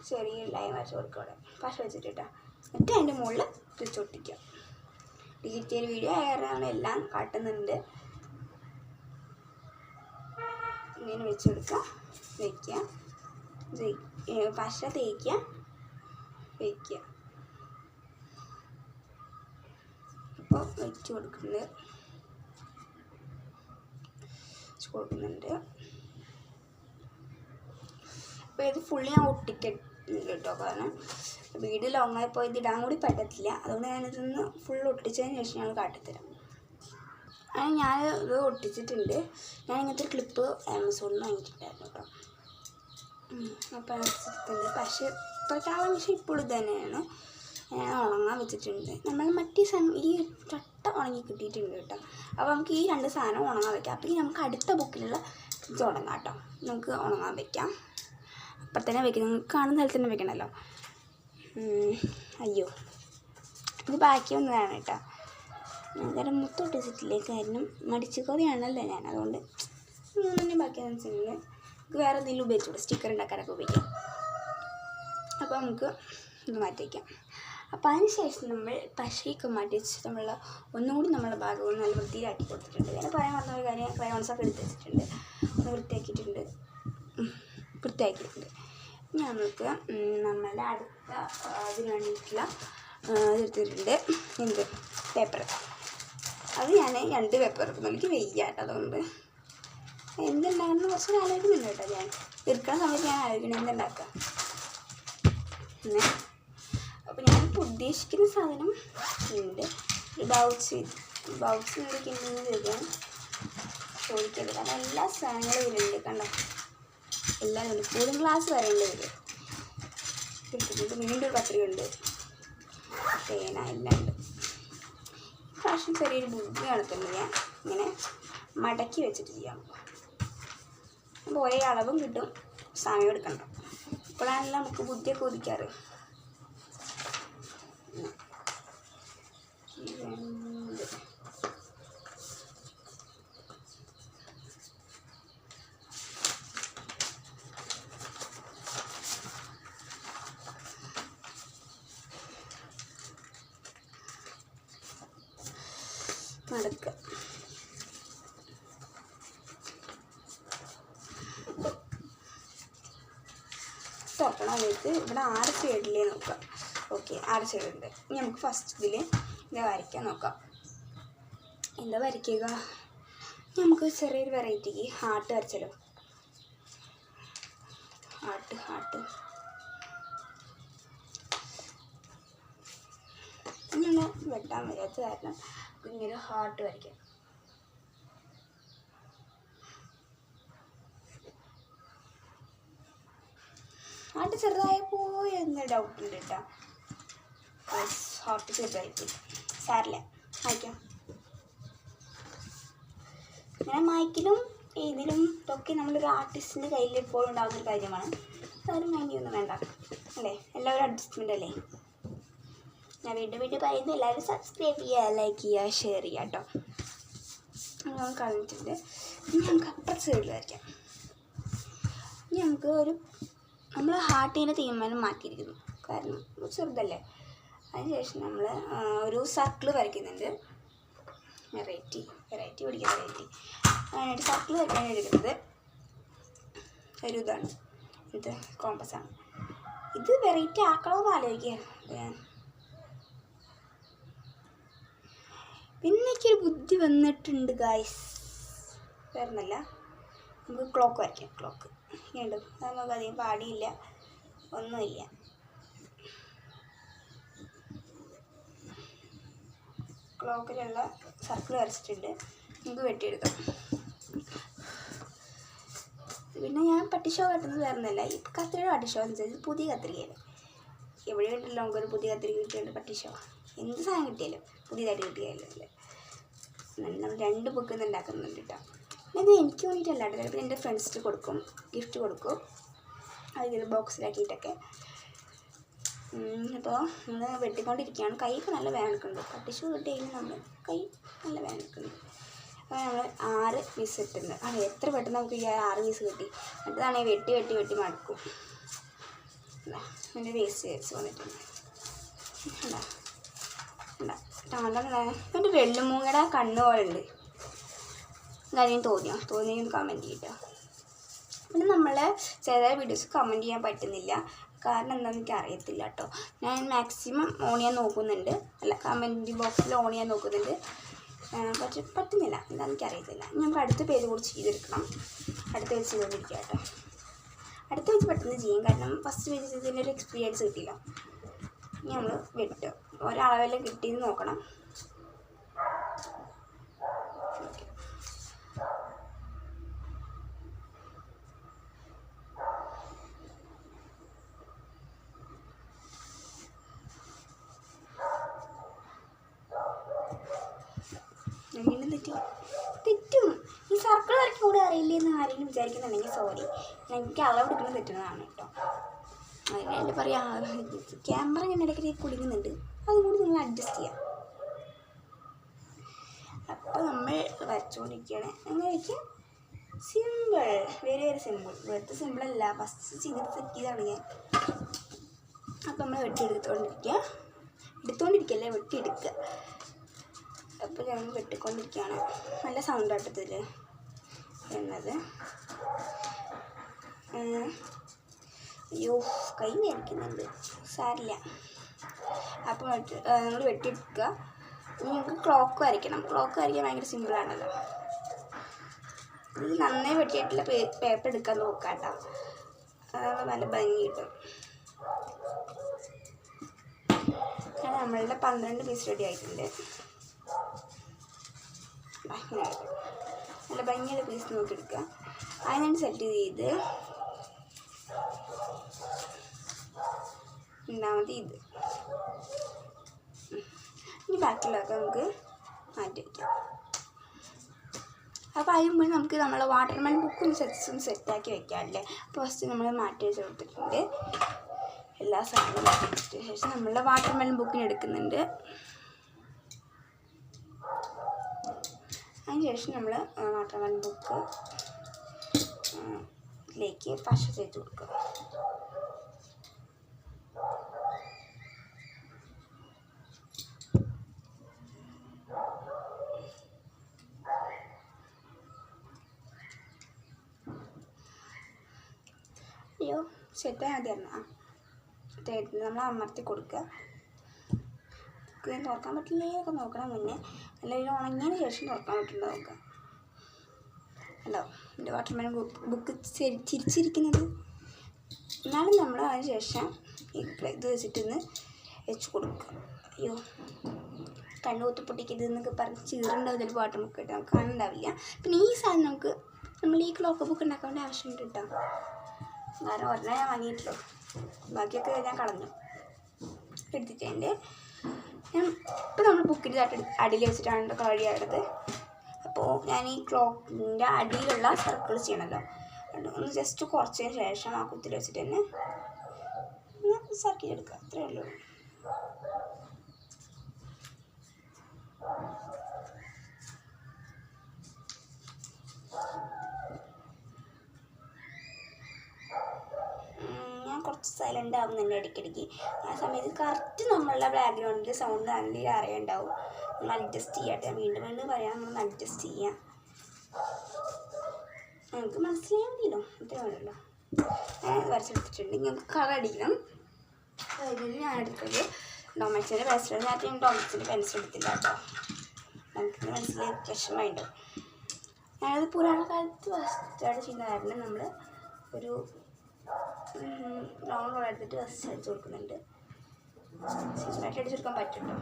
ചെറിയ ലൈൻ വരച്ച് കൊടുക്കുക അവിടെ, പശ വെച്ചിട്ട് കേട്ടോ. എന്നിട്ട് അതിൻ്റെ മുകളിൽ തിരിച്ച് ഒട്ടിക്കുക. ഡീറ്റെയിൽ വീഡിയോ ആയാലാണ് എല്ലാം കാട്ടുന്നുണ്ട്. ഇങ്ങനെ വെച്ച് കൊടുക്കുക, വയ്ക്കുക, പശ തേക്കുക, വയ്ക്കുക. അപ്പോൾ വെച്ച് കൊടുക്കുന്നുണ്ട്. അപ്പോൾ ഇത് ഫുള്ളി ഞാൻ ഒട്ടിക്കുന്നുണ്ട് കേട്ടോ. കാരണം വീഡിയോ ലോങ്ങായി പോയത് ഇടാൻ കൂടി പറ്റത്തില്ല. അതുകൊണ്ട് ഞാനിതൊന്ന് ഫുൾ ഒട്ടിച്ചതിന് ശേഷം ഞങ്ങൾ കാട്ടിത്തരാം. അങ്ങനെ ഞാൻ ഇത് ഒട്ടിച്ചിട്ടുണ്ട്. ഞാൻ ഇങ്ങനത്തെ ഒരു ക്ലിപ്പ് ആമസോണിൽ നിന്ന് വാങ്ങിയിട്ടുണ്ടായിരുന്നു കേട്ടോ. അപ്പോൾ എടുത്തിട്ടുണ്ട്. പക്ഷേ ഇപ്പോഴത്തെ പക്ഷേ ഇപ്പോഴും ഇത് തന്നെയാണ്. ഞാൻ ഉണങ്ങാൻ വെച്ചിട്ടുണ്ട്. നമ്മൾ മറ്റേ സാധനം ഈ ചട്ട ഉണങ്ങി കിട്ടിയിട്ടുണ്ട് കേട്ടോ. അപ്പോൾ നമുക്ക് ഈ 2 സാധനം ഉണങ്ങാൻ വയ്ക്കാം. അപ്പോൾ ഈ നമുക്ക് അടുത്ത ബുക്കിലുള്ള ഇത് ഉണങ്ങാം കേട്ടോ. നമുക്ക് ഉണങ്ങാൻ വയ്ക്കാം. അപ്പം തന്നെ വയ്ക്കാം, നിങ്ങൾക്ക് കാണുന്ന സ്ഥലത്ത് തന്നെ വെക്കണമല്ലോ. അയ്യോ, ഇത് ബാക്കിയൊന്നതാണ് കേട്ടോ. കാരണം മുത്തോട്ട് വെച്ചിട്ടില്ലേ, കാരണം മടിച്ചുകൊതിയാണല്ലോ ഞാൻ. അതുകൊണ്ട് 3 ബാക്കിയെന്ന് വെച്ചിട്ടുണ്ടെങ്കിൽ നമുക്ക് വേറെ എന്തെങ്കിലും ഉപയോഗിച്ചുകൂടെ, സ്റ്റിക്കർ ഉണ്ടാക്കാനൊക്കെ ഉപയോഗിക്കാം. അപ്പോൾ നമുക്ക് ഇത് മാറ്റി വയ്ക്കാം. അപ്പോൾ അതിന് ശേഷം നമ്മൾ പശയൊക്കെ മാറ്റി വെച്ചിട്ട് ഒന്നും കൂടി നമ്മളെ ഭാഗം നല്ല വൃത്തിയിലാക്കി കൊടുത്തിട്ടുണ്ട്. ഞാൻ പറയാൻ പറഞ്ഞ ഒരു കാര്യം, ക്രയോൺസൊക്കെ എടുത്ത് വെച്ചിട്ടുണ്ട്, വൃത്തിയാക്കിയിട്ടുണ്ട്. ഇനി നമുക്ക് നമ്മളുടെ അടുത്ത അതിന് വേണ്ടിയിട്ടുള്ള എടുത്തിട്ടുണ്ട്. എന്ത് പേപ്പർ, അത് ഞാൻ 2 പേപ്പർ എടുക്കുന്നു. എനിക്ക് വെയ്യാട്ടോ, അതുകൊണ്ട് എന്തുണ്ടാകുന്ന കുറച്ച് ആലോചിക്കുന്നുണ്ട് കേട്ടോ. ഞാൻ എടുക്കുന്ന സമയത്ത് ഞാൻ ആലോചിക്കണം എന്തുണ്ടാക്കുക. അപ്പോൾ ഞാനിപ്പോൾ ഉദ്ദേശിക്കുന്ന സാധനം ഉണ്ട്. ബൗച്ച് മേടിക്കുന്നുണ്ടെന്ന് ചോദിക്കാൻ ചോദിക്കരുത്, കാരണം എല്ലാ സാധനങ്ങളും ഇതിലുണ്ട്. കണ്ടോ, എല്ലാവരും ഉണ്ട്. കൂളിംഗ് ഗ്ലാസ് വരേണ്ടി വരും. കിട്ടുന്നുണ്ട്. വീണ്ടും ഒരു കത്രികയുണ്ട്, പേന എല്ലാം ഉണ്ട്. പ്രാവശ്യം ചെറിയൊരു ബുദ്ധി നടത്തുന്നത് ഞാൻ ഇങ്ങനെ മടക്കി വെച്ചിട്ട് ചെയ്യാം. അപ്പോൾ ഒരേ അളവും കിട്ടും, സമയം എടുക്കണ്ട. ഇപ്പോഴാണല്ലോ നമുക്ക് ബുദ്ധിയൊക്കെ ഒതുക്കാറ്. മടക്കുക. തുറക്കണം. അതിലേക്ക് ഇവിടെ 6 സൈഡിലേ നോക്കാം. ഓക്കെ, 6 സൈഡുണ്ട്. ഇനി നമുക്ക് ഫസ്റ്റ് ഇതിൽ ഇത് വരയ്ക്കാൻ നോക്കാം. എന്താ വരയ്ക്കുക? നമുക്ക് ചെറിയൊരു വെറൈറ്റിക്ക് ഹാർട്ട് വരച്ചല്ലോ. ഹാർട്ട് ഇടാൻ വയ്യാത്ത കാരണം ഇങ്ങനെ ഹാർട്ട് വരയ്ക്കാം. ഹാർട്ട് ചെറുതായപ്പോൾ എന്ന് ഡൗട്ടുണ്ട് കേട്ടോ. ഹാർട്ട് ചെറുതായിപ്പോയി, സാരില്ല, മായ്ക്കാം. ഇങ്ങനെ മായ്ക്കലും ഇതിലും ഇതൊക്കെ നമ്മളൊരു ആർട്ടിസ്റ്റിൻ്റെ കയ്യിൽ എപ്പോഴും ഉണ്ടാകുന്നൊരു കാര്യമാണ്. അതൊരു മൈൻഡൊന്നും വേണ്ട അല്ലേ, എല്ലാവരും അഡ്ജസ്റ്റ്മെൻ്റ് അല്ലേ. ഞാൻ വീണ്ടും പറയുന്നത് എല്ലാവരും സബ്സ്ക്രൈബ് ചെയ്യുക, ലൈക്ക് ചെയ്യുക, ഷെയർ ചെയ്യുക കേട്ടോ. നമ്മൾ കളഞ്ഞിട്ടുണ്ട്. ഇനി നമുക്ക് അപ്പുറത്തെ സൈഡിൽ വരയ്ക്കാം. ഇനി നമുക്ക് നമ്മൾ ഹാർട്ടിൻ്റെ തീരുമാനം മാറ്റിയിരിക്കുന്നു, കാരണം ചെറുതല്ലേ. അതിനുശേഷം നമ്മൾ ഒരു സർക്കിൾ വരയ്ക്കുന്നുണ്ട്. വെറൈറ്റി പിടിക്കുന്ന വെറൈറ്റി അതിനായിട്ട് സർക്കിൾ വരയ്ക്കാൻ എടുക്കുന്നത് ഒരു ഇതാണ്, ഇത് കോമ്പസാണ്. ഇത് വെറൈറ്റി ആക്കണമെന്ന് ആലോചിക്കുകയാണ്. പിന്നെ എനിക്കൊരു ബുദ്ധി വന്നിട്ടുണ്ട് ഗായ്സ്, വേറൊന്നല്ല, നമുക്ക് ക്ലോക്ക് വരയ്ക്കാം. ക്ലോക്ക് വീണ്ടും നമുക്ക് അധികം പാടിയില്ല, ഒന്നുമില്ല. ക്ലോക്കിലുള്ള സർക്കിൾ വരച്ചിട്ടുണ്ട്, നമുക്ക് വെട്ടിയെടുക്കാം. പിന്നെ ഞാൻ പട്ടിഷോ വെട്ടുന്നത് വേറൊന്നുമല്ല, ഈ കത്രികയുടെ പട്ടിഷോ എന്ന് വെച്ചാൽ പുതിയ കത്രികയാണ്. എവിടെ കിട്ടില്ല നമുക്കൊരു പുതിയ കത്രിക കിട്ടിയുണ്ട്. പട്ടിഷോ എന്ത് സാധനം കിട്ടിയാലും പുതിയതായിട്ട് കിട്ടിയാലും നമ്മൾ 2 ബുക്കിൽ നിന്ന് ഉണ്ടാക്കുന്നുണ്ട് കേട്ടോ. ഇത് എനിക്ക് വേണ്ടിയിട്ടല്ല കേട്ടോ, ചിലപ്പോൾ എൻ്റെ ഫ്രണ്ട്സിന് കൊടുക്കും, ഗിഫ്റ്റ് കൊടുക്കും, അതിൽ ബോക്സിലാക്കിയിട്ടൊക്കെ. അപ്പോൾ നമ്മൾ വെട്ടിക്കൊണ്ടിരിക്കുകയാണ്. കൈയൊക്കെ നല്ല വേദനക്കുന്നുണ്ട്. പട്ടിഷോ കിട്ടി കഴിഞ്ഞാൽ നമ്മൾ കൈ നല്ല വേദനക്കുന്നുണ്ട്. അപ്പോൾ നമ്മൾ 6 പീസ് ഇട്ടിട്ടുണ്ട്. എത്ര പെട്ടെന്ന് നമുക്ക് ഈ 6 പീസ് കിട്ടി. എന്നിട്ടാണെങ്കിൽ വെട്ടി മടക്കും. എൻ്റെ വേസ്റ്റ് വന്നിട്ടുണ്ട്. എൻ്റെ വെള്ളുമൂങ്ങയുടെ കണ്ണ് പോലെ ഉണ്ട്. കാര്യം തോന്നിയെങ്കിൽ കമൻറ്റ് ചെയ്യട്ടോ. പിന്നെ നമ്മൾ ചില വീഡിയോസ് കമൻറ്റ് ചെയ്യാൻ പറ്റുന്നില്ല, കാരണം എന്താണെന്ന് എനിക്ക് അറിയത്തില്ല കേട്ടോ. ഞാൻ മാക്സിമം ഓൺ ചെയ്യാൻ നോക്കുന്നുണ്ട്, അല്ല കമൻറ്റ് ബോക്സിൽ ഓൺ ചെയ്യാൻ നോക്കുന്നുണ്ട്, പക്ഷെ പറ്റുന്നില്ല, എന്താണെന്ന് എനിക്കറിയത്തില്ല. നമുക്ക് അടുത്ത പേജ് കൂടി ചെയ്തെടുക്കണം. അടുത്ത പേജ് ചെയ്തുകൊണ്ടിരിക്കുക കേട്ടോ. അടുത്ത പേജ് പെട്ടെന്ന് ചെയ്യും, കാരണം ഫസ്റ്റ് പേജ് ചെയ്തതിൻ്റെ ഒരു എക്സ്പീരിയൻസ് കിട്ടിയില്ല. ഇനി നമ്മൾ വെട്ടും, ഒരളവെല്ലാം കിട്ടിയെന്ന് നോക്കണം. തെറ്റും ഈ സർക്കിൾ വരയ്ക്ക് കൂടെ അറിയില്ലെന്ന് ആരെങ്കിലും വിചാരിക്കുന്നുണ്ടെങ്കിൽ സോറി, എനിക്ക് അളവെടുക്കുന്നത് തെറ്റുന്നതാണ് കേട്ടോ. അതിനെല്ലാം പറയാം, ക്യാമറ ഇങ്ങനെ ഇടയ്ക്ക് കുടുങ്ങുന്നുണ്ട്, അതും കൂടി നിങ്ങൾ അഡ്ജസ്റ്റ് ചെയ്യാം. അപ്പോൾ നമ്മൾ വരച്ചുകൊണ്ടിരിക്കുകയാണ്. അങ്ങനെ വയ്ക്കാം, സിമ്പിൾ, വെരി സിമ്പിൾ. വെറുതെ സിമ്പിളല്ല, ഫസ്റ്റ് ചെയ്തിട്ട് സെറ്റ് ചെയ്താണ് ഞാൻ. അപ്പോൾ നമ്മൾ എടുത്തുകൊണ്ടിരിക്കുകയല്ലേ, വെട്ടിയെടുക്കുക. അപ്പോൾ ഞങ്ങൾ വെട്ടിക്കൊണ്ടിരിക്കുകയാണ്. നല്ല സൗണ്ട് ആട്ടത്തിൽ എന്നത്. അയ്യോ കൈ വേദനിക്കുന്നുണ്ട്, സാരില്ല. അപ്പോൾ നമ്മൾ വെട്ടിയെടുക്കുക. ഇനി നമുക്ക് ക്ലോക്ക് വരയ്ക്കണം. ക്ലോക്ക് വരയ്ക്കാൻ ഭയങ്കര സിമ്പിളാണല്ലോ. ഇത് നന്നായി വെട്ടിയിട്ടുള്ള പേപ്പർ എടുക്കാൻ നോക്കാം കേട്ടോ, അതാകുമ്പോൾ നല്ല ഭംഗി കിട്ടും. നമ്മളുടെ 12 പീസ് റെഡി ആയിട്ടുണ്ട്. നല്ല ഭംഗിയുള്ള പീസ് നോക്കിയെടുക്കുക. അതിനാണ് സെലക്ട് ചെയ്ത് രണ്ടാമത് ഇത്. ഇനി ബാക്കിയുള്ളതൊക്കെ നമുക്ക് മാറ്റി വയ്ക്കാം. അപ്പോൾ അതിന് മുമ്പ് നമുക്ക് നമ്മളെ വാട്ടർമെലൺ ബുക്കും സെറ്റാക്കി വെക്കാമല്ലേ. അപ്പോൾ ഫസ്റ്റ് നമ്മൾ മാറ്റി വെച്ച് കൊടുത്തിട്ടുണ്ട്. എല്ലാ സാധനവും മാറ്റി വെച്ചിട്ട് ശേഷം നമ്മളുടെ വാട്ടർമെലൺ ബുക്കിന് എടുക്കുന്നുണ്ട്. അതിനുശേഷം നമ്മൾ വാട്ടർമെലൺ ബുക്കിലേക്ക് പശ തേച്ച് കൊടുക്കുക. അയ്യോ സെറ്റായി മതിയായിരുന്നു. നമ്മൾ അമർത്തി കൊടുക്കുക. തുറക്കാൻ പറ്റില്ലേ ഒക്കെ നോക്കണം മുന്നേ, അല്ലെങ്കിൽ ഉണങ്ങിയതിന് ശേഷം തുറക്കാൻ പറ്റുന്നത് നോക്കുക. അല്ലോ എൻ്റെ വാട്ടർമെലൺ ബുക്ക് ചിരിച്ചിരിക്കുന്നത്. എന്നാലും നമ്മൾ അതിന് ശേഷം ഇത് വെച്ചിട്ടൊന്ന് വെച്ച് കൊടുക്കുക. അയ്യോ കണ്ണൂത്ത് പൊട്ടിക്കരുത് എന്നൊക്കെ പറഞ്ഞ് ചീറുണ്ടാവും ചിലപ്പോൾ ഓട്ടമൊക്കെ ഇട്ട് നമുക്ക് കാണുന്നുണ്ടാവില്ല. പിന്നെ ഈ സാധനം നമുക്ക് നമ്മൾ ഈ ക്ലോക്ക് ബുക്ക് ഉണ്ടാക്കേണ്ട ആവശ്യമുണ്ട് കേട്ടോ. കാരണം ഒരെണ്ണം ഞാൻ വാങ്ങിയിട്ടുള്ളൂ, ബാക്കിയൊക്കെ ഞാൻ കളഞ്ഞു എടുത്തിട്ടുണ്ട്. ഇപ്പോൾ നമ്മൾ ബുക്കിൻ്റെ അടിയിൽ വെച്ചിട്ടാണ് കളറിയാടുന്നത്. അപ്പോൾ ഞാൻ ഈ ക്ലോക്കിൻ്റെ അടിയിലുള്ള സർക്കിൾ ചെയ്യണമല്ലോ, ഒന്ന് ജസ്റ്റ് കുറച്ചതിന് ശേഷം ആ കുത്തിൽ വെച്ചിട്ട് തന്നെ ഒന്ന് സർക്കിൾ എടുക്കുക, അത്രയേ ഉള്ളൂ. കുറച്ച് സൈലൻ്റ് ആവുന്നുണ്ട് ഇടയ്ക്കിടയ്ക്ക്. ആ സമയത്ത് കറക്റ്റ് നമ്മളുടെ ബാക്ക്ഗ്രൗണ്ടിൽ സൗണ്ട് നല്ല അറിയുണ്ടാവും. നമ്മൾ അഡ്ജസ്റ്റ് ചെയ്യാട്ടെ, വീണ്ടും വീണ്ടും പറയാം, നമ്മളൊന്ന് അഡ്ജസ്റ്റ് ചെയ്യാം. നമുക്ക് മനസ്സിലായാൽ മതിയല്ലോ, അത്രേ വേണമല്ലോ. ഞാൻ വരച്ചെടുത്തിട്ടുണ്ട്. നമുക്ക് കളർ അടിക്കണം. അതിൽ ഞാൻ എടുത്തത് ഡൊമക്സിൻ്റെ പെൻസിൽ. നേരത്തെ ഞാൻ ഡൊമക്സിൻ്റെ പെൻസിൽ എടുത്തില്ല കേട്ടോ, നമുക്ക് മനസ്സിലായി വിഷമമുണ്ട്. ഞാനത് പുരാണ കാലത്ത് ഫസ്റ്റായിട്ട് ചെയ്യുന്ന കാരണം നമ്മൾ ഒരു റൗണ്ട് കളർ എടുത്തിട്ട് ഫസ്റ്റ് അടിച്ചു കൊടുക്കുന്നുണ്ട്. സിമ്പിളായിട്ട് അടിച്ചു കൊടുക്കാൻ പറ്റും കേട്ടോ.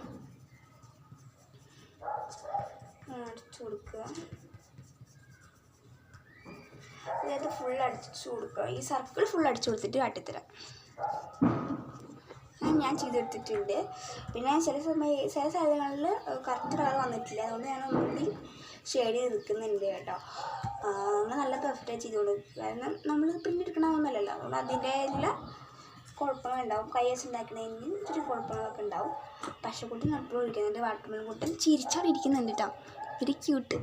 അടിച്ചു കൊടുക്കുക, അതായത് ഫുൾ അടിച്ചു കൊടുക്കുക. ഈ സർക്കിൾ ഫുൾ അടിച്ചു കൊടുത്തിട്ട് കാട്ടിത്തരാം. ഞാൻ ചെയ്തെടുത്തിട്ടുണ്ട്. പിന്നെ ചില സ്ഥലങ്ങളിൽ കറക്റ്റ് കളർ വന്നിട്ടില്ല, അതുകൊണ്ട് ഞാൻ ഒന്നുകൂടി ഷെയ്ഡ് ചെയ്ത് നിൽക്കുന്നുണ്ട് കേട്ടോ. നമ്മൾ നല്ല പെർഫെക്റ്റായി ചെയ്തോളൂ, കാരണം നമ്മൾ പ്രിൻ്റ് എടുക്കണമെന്നല്ലല്ലോ, അതുകൊണ്ട് അതിൻ്റെതായിട്ടുള്ള കുഴപ്പങ്ങളുണ്ടാവും. കൈ വെച്ച് ഉണ്ടാക്കണമെങ്കിൽ ഇത്തിരി കുഴപ്പങ്ങളൊക്കെ ഉണ്ടാവും. പശക്കുട്ടി നടുപ്പിൽ ഇരിക്കുന്നുണ്ട്, വാട്ടർമെലൺ കുട്ടൻ ചിരിച്ചവിടെ ഇരിക്കുന്നുണ്ട് കേട്ടോ, ഒരു ക്യൂട്ട്.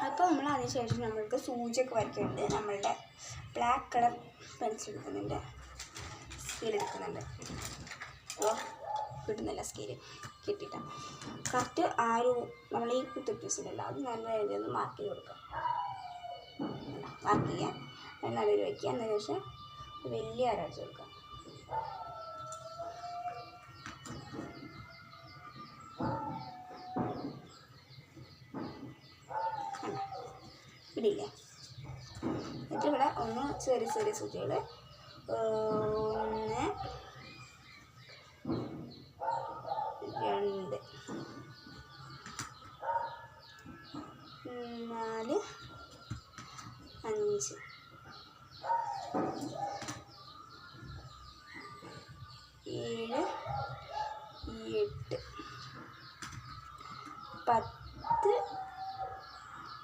അപ്പോൾ നമ്മൾ അതിന് ശേഷം നമ്മൾക്ക് സൂചിയൊക്കെ വരയ്ക്കുന്നുണ്ട്. നമ്മളുടെ ബ്ലാക്ക് കളർ പെൻസിൽ എടുക്കുന്നുണ്ട്, സ്കെയിൽ എടുക്കുന്നുണ്ട്. അപ്പോൾ കിട്ടുന്നില്ല, സ്കെയിൽ കിട്ടിയിട്ടാണ് കറക്റ്റ് ആ ഒരു നമ്മൾ ഈ കുത്തിപ്പിച്ചിട്ടില്ല, അത് നല്ല രീതിയിൽ ഒന്ന് മാർക്ക് ചെയ്ത് കൊടുക്കാം. മാർക്ക് ചെയ്യാൻ നല്ലൊരു വയ്ക്കുക, എന്നതിന് ശേഷം വലിയ അരച്ച് കൊടുക്കാം. ഇടിയില്ലേ? എന്നിട്ട് ഇവിടെ ഒന്ന് ചെറിയ ചെറിയ സൂചികൾ, 1 2 4 5 7 8 10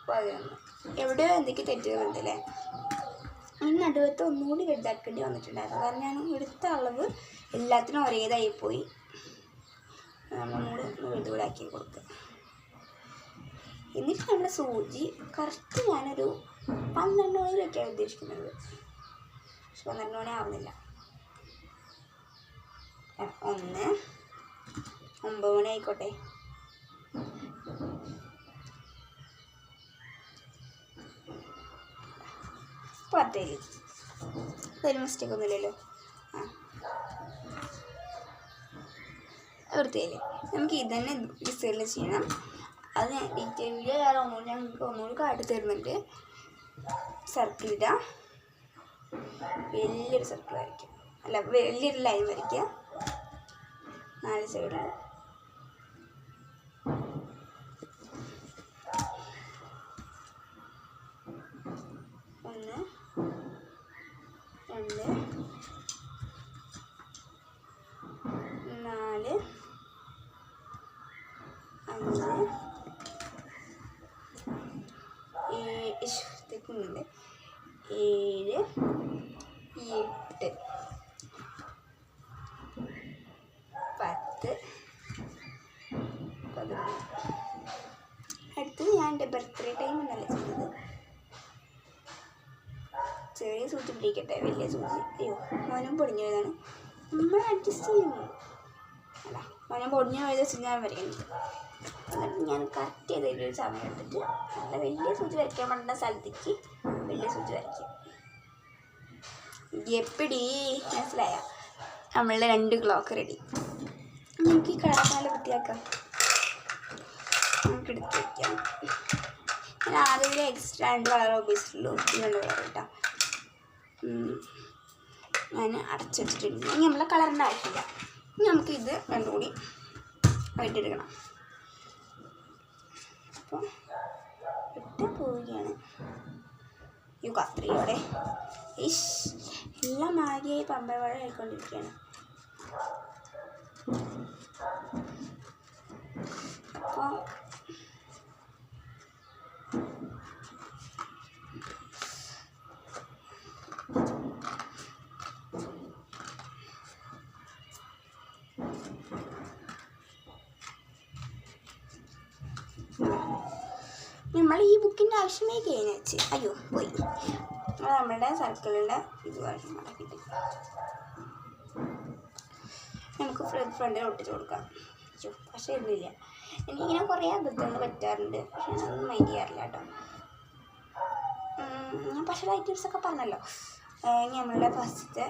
11. എവിടെയോ എന്തൊക്കെ തെറ്റുകളുണ്ടല്ലേ? ഈ നടുവത്ത് ഒന്നുകൂടി വലുതാക്കേണ്ടി വന്നിട്ടുണ്ടായിരുന്നു, കാരണം ഞാൻ എടുത്ത അളവ് എല്ലാത്തിനും ഒരേതായിപ്പോയി. നമ്മളൊന്നുകൂടി വലുതാക്കി കൊടുക്കുക. എന്നിട്ട് നമ്മുടെ സൂചി കറക്റ്റ് ഞാനൊരു 12 മണിയിലൊക്കെയാണ് ഉദ്ദേശിക്കുന്നത്, പക്ഷെ 12 മണി ആവുന്നില്ല. 1 9 മണി ആയിക്കോട്ടെ. പത്തേല് അതിൽ മിസ്റ്റേക്ക് ഒന്നുമില്ലല്ലോ. വൃത്തിയല്ലേ? നമുക്ക് ഇത് തന്നെ ഡിസൈനിൽ ചെയ്യണം. അത് ഞാൻ ഡീറ്റെയിലിൽ ഞങ്ങൾക്ക് ഒന്നുകൂടി കാട്ടി തരുന്നുണ്ട്. സർക്കിൾ ഇടുക, വലിയൊരു സർക്കിൾ വരയ്ക്കുക, അല്ല വലിയൊരു ലൈൻ വരയ്ക്കുക 4 സൈഡിൽ. തെക്കുന്നുണ്ട് 7 8 10 11. അടുത്തത് ഞാൻ എൻ്റെ ബർത്ത്ഡേ ടൈം എന്നല്ല ചെയ്തത്. ചെറിയ സൂചി പിടിക്കട്ടെ, വലിയ സൂചി. അയ്യോ, മോനം പൊടിഞ്ഞു പോയതാണ്, നമ്മൾ അഡ്ജസ്റ്റ് ചെയ്യുന്നു. അല്ല, മോനം പൊടിഞ്ഞു പോയത് വെച്ച് ഞാൻ വരയ്ക്കുന്നത്. എന്നിട്ട് ഞാൻ കറക്റ്റ് ചെയ്തൊരു സമയം എടുത്തിട്ട് നല്ല വലിയ സൂചി വരയ്ക്കാൻ പറ്റുന്ന സ്ഥലത്തേക്ക് വലിയ സൂചി വരയ്ക്കും. എപ്പിടി മനസ്സിലായ? നമ്മളുടെ 2 ക്ലോക്ക് റെഡി. നമുക്ക് ഈ കളർ നല്ല വൃത്തിയാക്കാം, നമുക്ക് എടുത്ത് വയ്ക്കാം. ഞാൻ ആദ്യം എക്സ്ട്രാ 2 കളർ ഉപയോഗിച്ചിട്ടുള്ളൂ, 2 കളർ കേട്ടോ. ഞാൻ അടച്ചു വെച്ചിട്ടുണ്ട്. ഇനി നമ്മളെ കളറിൻ്റെ ആവശ്യമില്ല. ഇനി നമുക്ക് ഇത് രണ്ടും കൂടി വെട്ടിയെടുക്കണം. അപ്പോൾ ഇട്ട് പോവുകയാണ്. ഈ കത്രിയോടെ എല്ലാം മാഗിയായി പമ്പരവാഴ ആയിക്കൊണ്ടിരിക്കുകയാണ്. അപ്പോൾ നമ്മൾ ഈ ബുക്കിൻ്റെ ആവശ്യമേ കഴിഞ്ഞ് വെച്ച് അയ്യോ പോയി. നമ്മളുടെ സർക്കിളിൻ്റെ ഇത് മടക്കിയിട്ട് നമുക്ക് ഫ്രണ്ടിൽ ഒട്ടിച്ച് കൊടുക്കാം. പക്ഷേ ഇന്നില്ല. എനിക്കിങ്ങനെ കുറേ അബദ്ധങ്ങൾ പറ്റാറുണ്ട്. പക്ഷെ ഞാനൊന്നും മൈൻഡ് ചെയ്യാറില്ല കേട്ടോ. ഞാൻ പക്ഷേ ഐറ്റംസൊക്കെ പറഞ്ഞല്ലോ. ഇനി നമ്മളുടെ ഫസ്റ്റത്തെ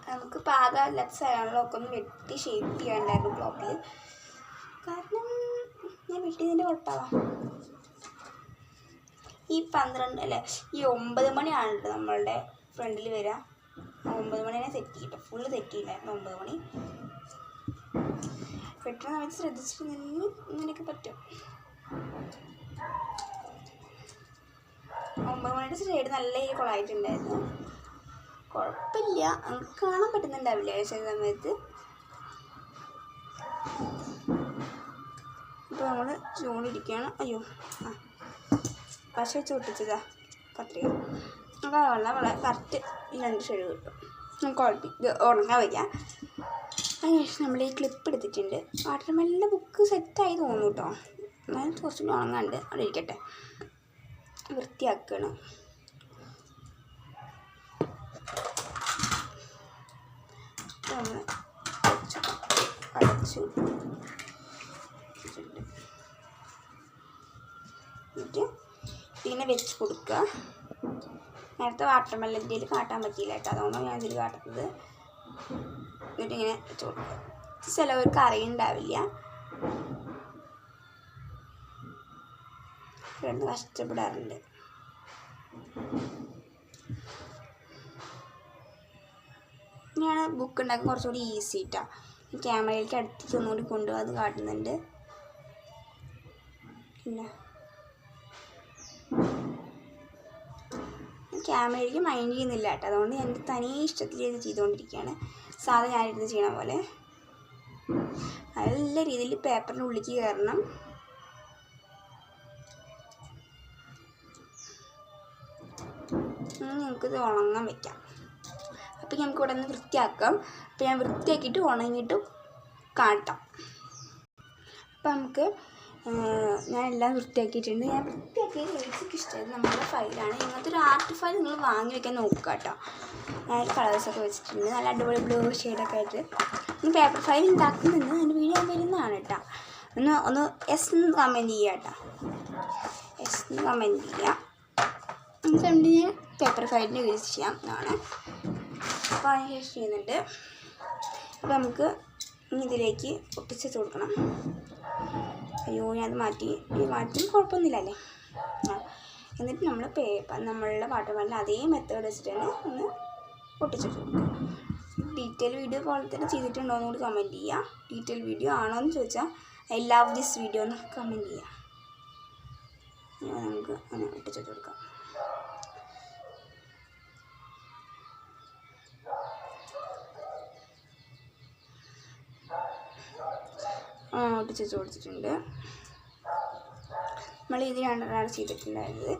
നമുക്ക് പാകമല്ലാത്ത സ്ഥലങ്ങളിലൊക്കെ ഒന്ന് വെട്ടി ഷേപ്പ് ചെയ്യാണ്ടായിരുന്നു ബ്ലോക്കിൽ. കാരണം ഞാൻ വെട്ടിയതിൻ്റെ കുഴപ്പമാണ്. ഈ 12 അല്ലേ ഈ 9 മണിയാണ് നമ്മളുടെ ഫ്രണ്ടിൽ വരിക. 9 മണിനെ സെറ്റ് ചെയ്തിട്ട് ഫുള്ള് സെറ്റ് ചെയ്യില്ലായിരുന്നു. 9 മണി വെട്ടുന്ന സമയത്ത് ശ്രദ്ധിച്ചിട്ടുണ്ടെങ്കിൽ ഇങ്ങനെയൊക്കെ പറ്റും. 9 മണിയുടെ സൈഡ് നല്ല ഈ കൊളായിട്ടുണ്ടായിരുന്നു. കുഴപ്പമില്ല, നമുക്ക് കാണാൻ പറ്റുന്നുണ്ടാവില്ല ചില സമയത്ത്. ഇപ്പോൾ നമ്മൾ ചൂണ്ടിരിക്കുകയാണ്. അയ്യോ പശ വെച്ച് ഒട്ടിച്ചതാ കത്രിക. അപ്പോൾ വളരെ കറക്റ്റ് 2 ഷെയ്ഡ് കിട്ടും. നമുക്ക് ഇത് ഉണങ്ങാൻ വയ്ക്കാം. അതിനുശേഷം നമ്മൾ ഈ ക്ലിപ്പ് എടുത്തിട്ടുണ്ട്. വാട്ടർമെലിൻ്റെ ബുക്ക് സെറ്റായി തോന്നുന്നു കേട്ടോ. എന്നാലും കുറച്ചുകൂടി ഉണങ്ങാണ്ട് അവിടെ ഇരിക്കട്ടെ. വൃത്തിയാക്കണം. നമ്മൾ അടച്ചു എന്നിട്ട് ഇതിനെ വെച്ച് കൊടുക്കുക. നേരത്തെ വാട്ടർമെലിൻ്റെ കാട്ടാൻ പറ്റിയില്ല കേട്ടോ, അതുകൊണ്ടാണ് ഞാൻ ഇതിൽ കാട്ടുന്നത്. എന്നിട്ട് ഇങ്ങനെ വെച്ച് കൊടുക്കുക. ചിലവർക്ക് അറിയുണ്ടാവില്ല, കിടന്ന് കഷ്ടപ്പെടാറുണ്ട്. ഇങ്ങനെയാണ് ബുക്ക് ഉണ്ടാക്കാൻ കുറച്ചുകൂടി ഈസി കേട്ടോ. ക്യാമറയിലേക്ക് അടുത്തേക്ക് ഒന്നുകൂടി കൊണ്ടുപോകാൻ അത് കാട്ടുന്നുണ്ട്. പിന്നെ ക്യാമറയിലേക്ക് മൈൻഡ് ചെയ്യുന്നില്ല കേട്ടോ, അതുകൊണ്ട് എൻ്റെ തനിയെ ഇഷ്ടത്തിൽ ചെയ്തുകൊണ്ടിരിക്കുകയാണ്. സാധാരണ ഞാനിരുന്ന് ചെയ്യണ പോലെ. നല്ല രീതിയിൽ പേപ്പറിൻ്റെ ഉള്ളിലേക്ക് കയറണം. നമുക്കിത് ഉണങ്ങാൻ വയ്ക്കാം. അപ്പോൾ നമുക്ക് ഇവിടെ നിന്ന് വൃത്തിയാക്കാം. അപ്പോൾ ഞാൻ വൃത്തിയാക്കിയിട്ട് ഉണങ്ങിയിട്ട് കാട്ടാം. അപ്പോൾ നമുക്ക് ഞാൻ എല്ലാം വൃത്തിയാക്കിയിട്ടുണ്ട്. ഞാൻ വൃത്തിയാക്കിയത് എനിക്ക് ഇഷ്ടമായത് നമ്മുടെ ഫയലാണ്. ഇങ്ങനത്തെ ഒരു ആർട്ട് ഫയൽ നിങ്ങൾ വാങ്ങി വയ്ക്കാൻ നോക്കുക കേട്ടോ. ഞാൻ കളേഴ്സൊക്കെ വെച്ചിട്ടുണ്ട്, നല്ല അടിപൊളി ബ്ലൂ ഷെയ്ഡൊക്കെ ആയിട്ട്. ഇനി പേപ്പർ ഫയൽ ഉണ്ടാക്കുന്നുണ്ട്, അതിൻ്റെ വീഡിയോ വരുന്നതാണ് കേട്ടോ. ഒന്ന് എസ് എന്ന് കമൻറ്റ് ചെയ്യുക കേട്ടോ. എസ് എന്ന് കമൻറ്റ് ചെയ്യുക. എന്നിട്ട് ഞാൻ പേപ്പർ ഫയലിൻ്റെ യൂസ് ചെയ്യാം എന്നാണ്. അപ്പോൾ അതിന് ശേഷം ചെയ്യുന്നുണ്ട്. അപ്പോൾ നമുക്ക് ഇതിലേക്ക് ഒട്ടിച്ച് കൊടുക്കണം. അയ്യോ ഞാനത് മാറ്റി കുഴപ്പമൊന്നുമില്ല അല്ലേ. എന്നിട്ട് നമ്മൾ നമ്മളുടെ വാട്ടർമെലിൻ അതേ മെത്തേഡ് വെച്ചിട്ട് തന്നെ ഒന്ന് ഒട്ടിച്ചിട്ട് കൊടുക്കുക. ഡീറ്റെയിൽ വീഡിയോ പോലെ തന്നെ ചെയ്തിട്ടുണ്ടോ എന്ന് കൂടി കമൻറ്റ് ചെയ്യുക. ഡീറ്റെയിൽ വീഡിയോ ആണോ എന്ന് ചോദിച്ചാൽ ഐ ലവ് ദിസ് വീഡിയോ എന്ന് കമൻറ്റ് ചെയ്യുക. നമുക്ക് അങ്ങനെ ഒട്ടിച്ചിട്ട് കൊടുക്കാം. ഒട്ടിച്ച് കൊടുത്തിട്ടുണ്ട്. നമ്മൾ ഇത് രണ്ടാണ് ചെയ്തിട്ടുണ്ടായിരുന്നത്.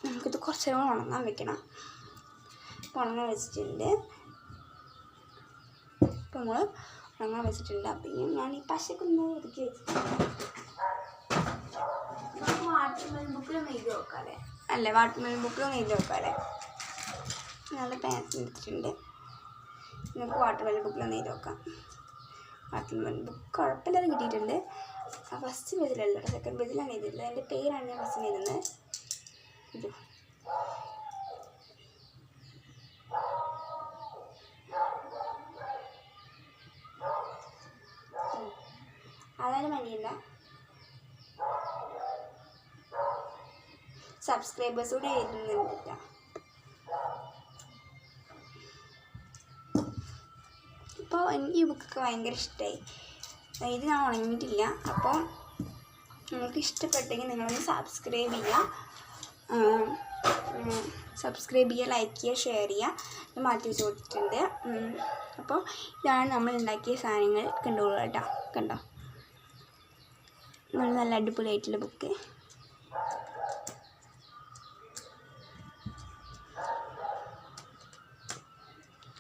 നമുക്കിത് കുറച്ച് നേരം ഉണങ്ങാൻ വെക്കണം. ഉണങ്ങാൻ വെച്ചിട്ടുണ്ട്. ഇപ്പോൾ നമ്മൾ ഉണങ്ങാൻ വെച്ചിട്ടുണ്ട്. അപ്പം ഞാൻ ഈ പശക്കൊന്ന് ഒതുക്കി വെച്ചിട്ടുണ്ട്. വാട്ടർമെലിൻ ബുക്കിലൊന്നും എഴുതി വെക്കാല്ലേ അല്ലേ, വാട്ടർമെലിൻ ബുക്കിലൊന്നും എഴുതി വെക്കാല്ലേ. നല്ല പെൻസിൽ എടുത്തിട്ടുണ്ട്. നമുക്ക് വാട്ടർമെലിൻ ബുക്കിലൊന്നും എഴുതി വെക്കാം. വാട്ടർമെലിൻ ബുക്ക് കുഴപ്പമില്ലാതെ കിട്ടിയിട്ടുണ്ട്. ഫസ്റ്റ് പേജിലല്ല, സെക്കൻഡ് പേജിലാണ് എഴുതിയിട്ടുള്ളത്. എൻ്റെ പേരാണ് ഞാൻ ഫസ്റ്റ് എഴുതുന്നത്. ഇത് അതായത് മണിയില്ല. സബ്സ്ക്രൈബേഴ്സ് കൂടി എഴുതുന്നുണ്ട്. അപ്പോൾ എനിക്ക് ഈ ബുക്കൊക്കെ ഭയങ്കര ഇഷ്ടമായി. ഇത് ഞാൻ ഉണങ്ങിയിട്ടില്ല. അപ്പോൾ നിങ്ങൾക്ക് ഇഷ്ടപ്പെട്ടെങ്കിൽ നിങ്ങളൊന്ന് സബ്സ്ക്രൈബ് ചെയ്യുക, ലൈക്ക് ചെയ്യുക, ഷെയർ ചെയ്യുക. മാറ്റി വെച്ച് കൊടുത്തിട്ടുണ്ട്. അപ്പോൾ ഇതാണ് നമ്മൾ ഉണ്ടാക്കിയ സാധനങ്ങൾ. കണ്ടോളൂ കേട്ടോ, കണ്ടോ, നല്ല അടിപൊളിയായിട്ടുള്ള ബുക്ക്.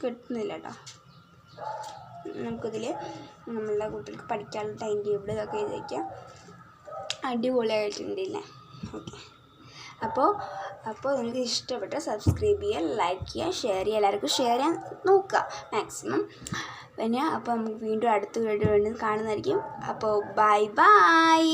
കിട്ടുന്നില്ല കേട്ടോ. നമുക്കിതിൽ നമ്മളുടെ കുട്ടികൾക്ക് പഠിക്കാനുള്ള ടൈം ടേബിൾ ഇതൊക്കെ എഴുതി വയ്ക്കാം. അടിപൊളിയായിട്ടുണ്ടല്ലേ. ഓക്കെ, അപ്പോൾ നിങ്ങൾക്ക് ഇഷ്ടപ്പെട്ട സബ്സ്ക്രൈബ് ചെയ്യുക, ലൈക്ക് ചെയ്യുക, ഷെയർ ചെയ്യുക. എല്ലാവർക്കും ഷെയർ ചെയ്യാൻ നോക്കുക മാക്സിമം. പിന്നെ അപ്പോൾ നമുക്ക് വീണ്ടും അടുത്ത വീഡിയോ കാണുന്നതായിരിക്കും. അപ്പോൾ ബൈ ബൈ.